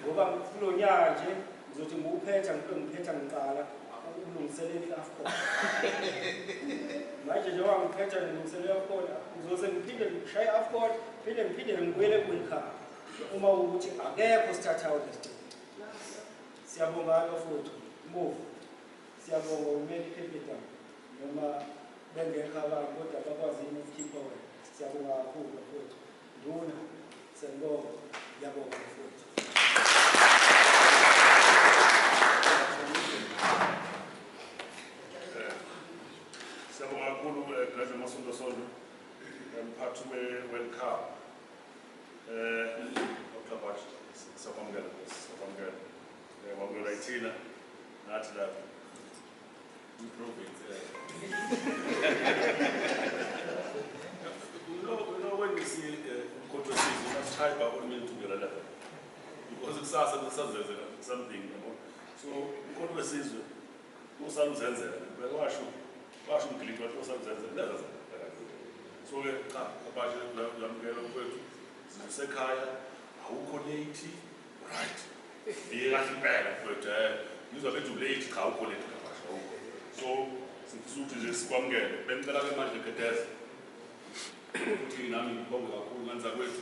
D: ngoba kulo nyaka nje ngizothi ngiwuphetha ngiphetha ngiqala ukulungiselela i-AFCON manje njengoba ngiphetha ngilungiselela i-AFCON ngizoze ngiphinde ngishaye i-AFCON ngiphinde ngibuyele ku-welcome uma ukuthi akekho sithathayo lesiciko siyabonga bafowethu move siyabonga umeli capital noma bengekho abantu kodwa bakwazini ukukhipha wena siyabonga kakhulu bafowethu nduna siyabonga ngiyabonga bafowethu
C: siyabonga kakhulu Grace Masonto mphathi we-welcome uqabashi sakwamukela wamukela ithina nathi lapho improving you know when you see umkhonto wesizwe you must try by all means to get a level because kusasa kusazenzela something so umkhonto wesizwe usala uzenzela washo umgiligi wathi usala uzenzela never so ke cha abaje uyamukela kwethu sisekhaya awukho late right kahle impela kwethu ngizwa bethu late cha awukho late kabasha awukho so sifisa ukuthi nje sikwamukele bengicela ke manje Gedeza ukuthi nami ngibonge kakhulu ngenza kwethu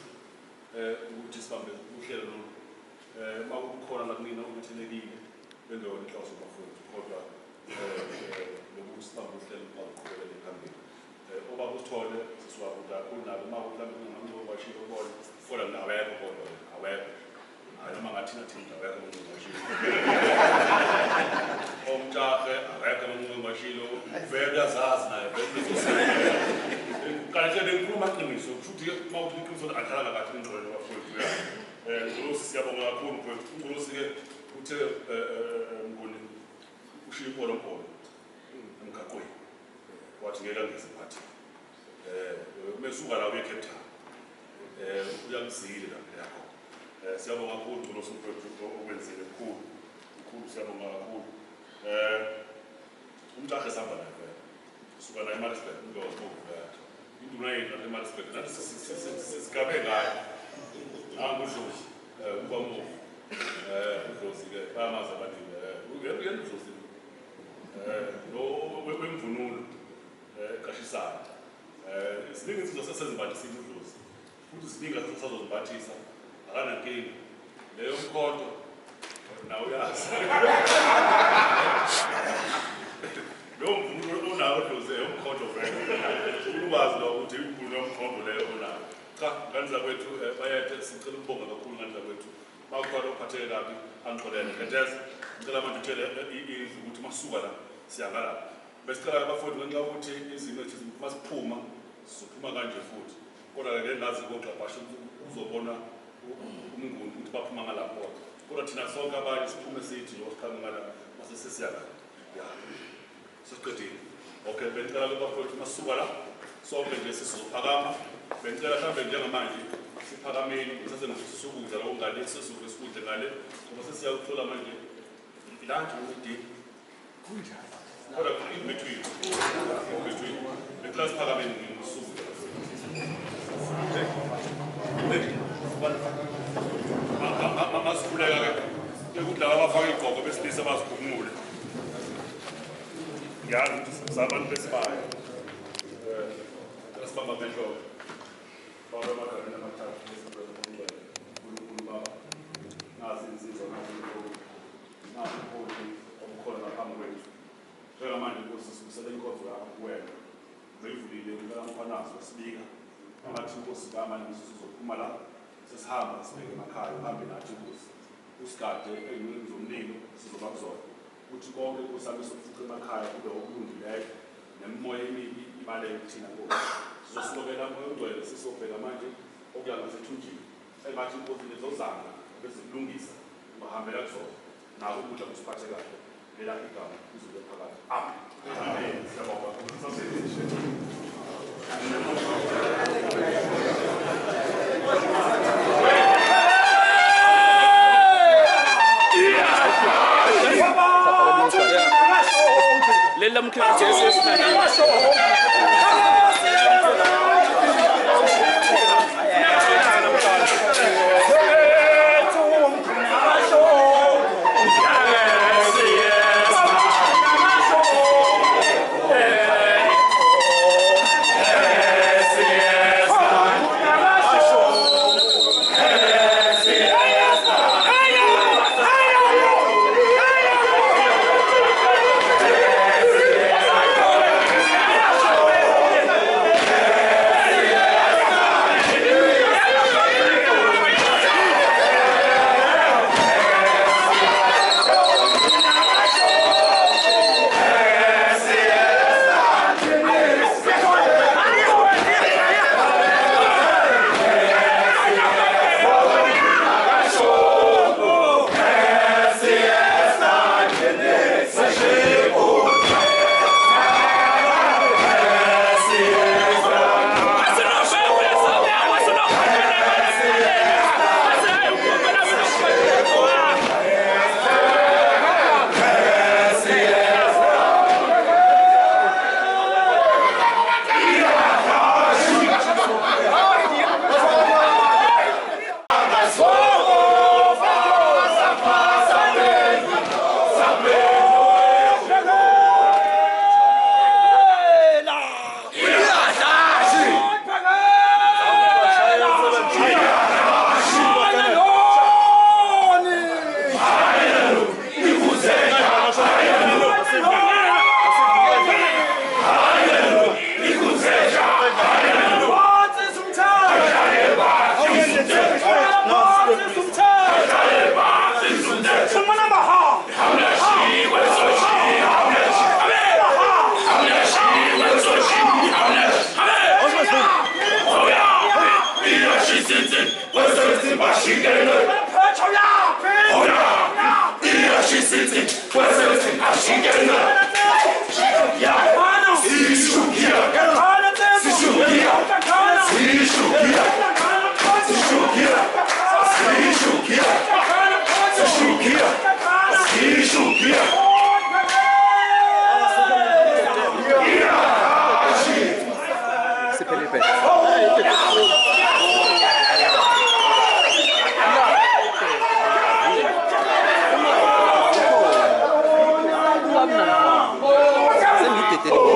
C: ukuthi sibambe uhlelo lo uma kukhona la kunina ukuthi nelile bengeyona inhloso bafowethu kodwa lokuthi sibambe uhlelo lokuqhubekela phambili oba usithole sisiwabuda kunabo uma mhlawumbe ngingabashilo bona fola nawekho kodwa awekho noma ngathi nathi awekho ngingabashilo omjahe awekho ngingabashilo vele yazazi naye vele kanti lenkulumo aqiniso futhi uma uthi iqiniso akhala kathi ingqondo bafowethu Ngolosi siyabonga kakhulu mfowethu Ngolosi ke uthe ngoni ushiya ipolo emgaqweni wathi ngeke ngiziphathe mesuka la uye Cape Town uyamzile lapha yakho siyabonga kakhulu Ngolosi mfowethu okwenzile kukhulu siyabonga kakhulu umjahe sihamba naye vele suka la eMaritzburg ngiyozibona induna yethu la eMaritzburg nathi sigabe ngayo angudlozi ubamu udlozi ke bayamazi abaningi uyena udlozi lo wemvunulo qashisana Ziningi izinto sesezimbathisa idlozi futhi ziningi sesazozimbathisa akanankinga leyo mkhonto nawe uyazi lowo mvunulo onawo idlozi eyomkhonto vele ukwazi lo ukuthi imvunulo yomkhonto leyo onayo cha ngani zakwethu bayethe sicela ukubonga kakhulu ngani zakwethu makukhona uphatheke kabi angixolele khathesi ngicela manje uthele izwi ukuthi masuka la siyangala besicela abafundi ngenxa ukuthi izimo ethu masiphuma sizophuma kanje futhi kodwa ke ngazi koxabasha uzobona umnguni ukuthi baphuma ngalapho kodwa thina sonke abanye siphume sithi lo sikhanga ngala mase sesiyala ya sesiqedile okay bengicela abafundi masuka la sonke nje sizophakama bengicela mhlambe njengamanje siphakameni sasenokuthi sokudla la ongane sesuke sikudle ngale ngoba sesiyakuthola manje lunch ukuthi kunjani kodwa in between the class phakameni ngosuku masikhuleka ke ukudla abafaka igqoko besilisa baziphumule ngiyazi ukuthi sabantu besibaya asibamba amehlo bawa emagameni amathathu esizokuncela uNkulunkulu Baba nazi insizwa nazi uNkulunkulu obukhona ngaphambi kwethu njengamanje Nkosi sibusele inkonzo yakho kuwena uyivulile ngalampanazo sibika amathi Nkosi kamanje sizophuma la sesihamba sibeke emakhaya uhambe nathi Nkosi usigade ey'nweni zomlilo sizoba kuzona ukuthi konke kusami sokufuqa emakhaya kube okulungileyo nemimoya emibi ibaleke kuthina Nkosi sizosilokela moya ongcwele sisobheka manje okuya ngasethunjini engathi Nkosi lezozanga bezikulungisa ungahambela kuzona nawe ukudla kusiphathe kahle lela igama izobe phakathi amen siyabonga
D: Lela mkhiqizo esesinayo
F: Sengidedele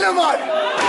J: Elevate!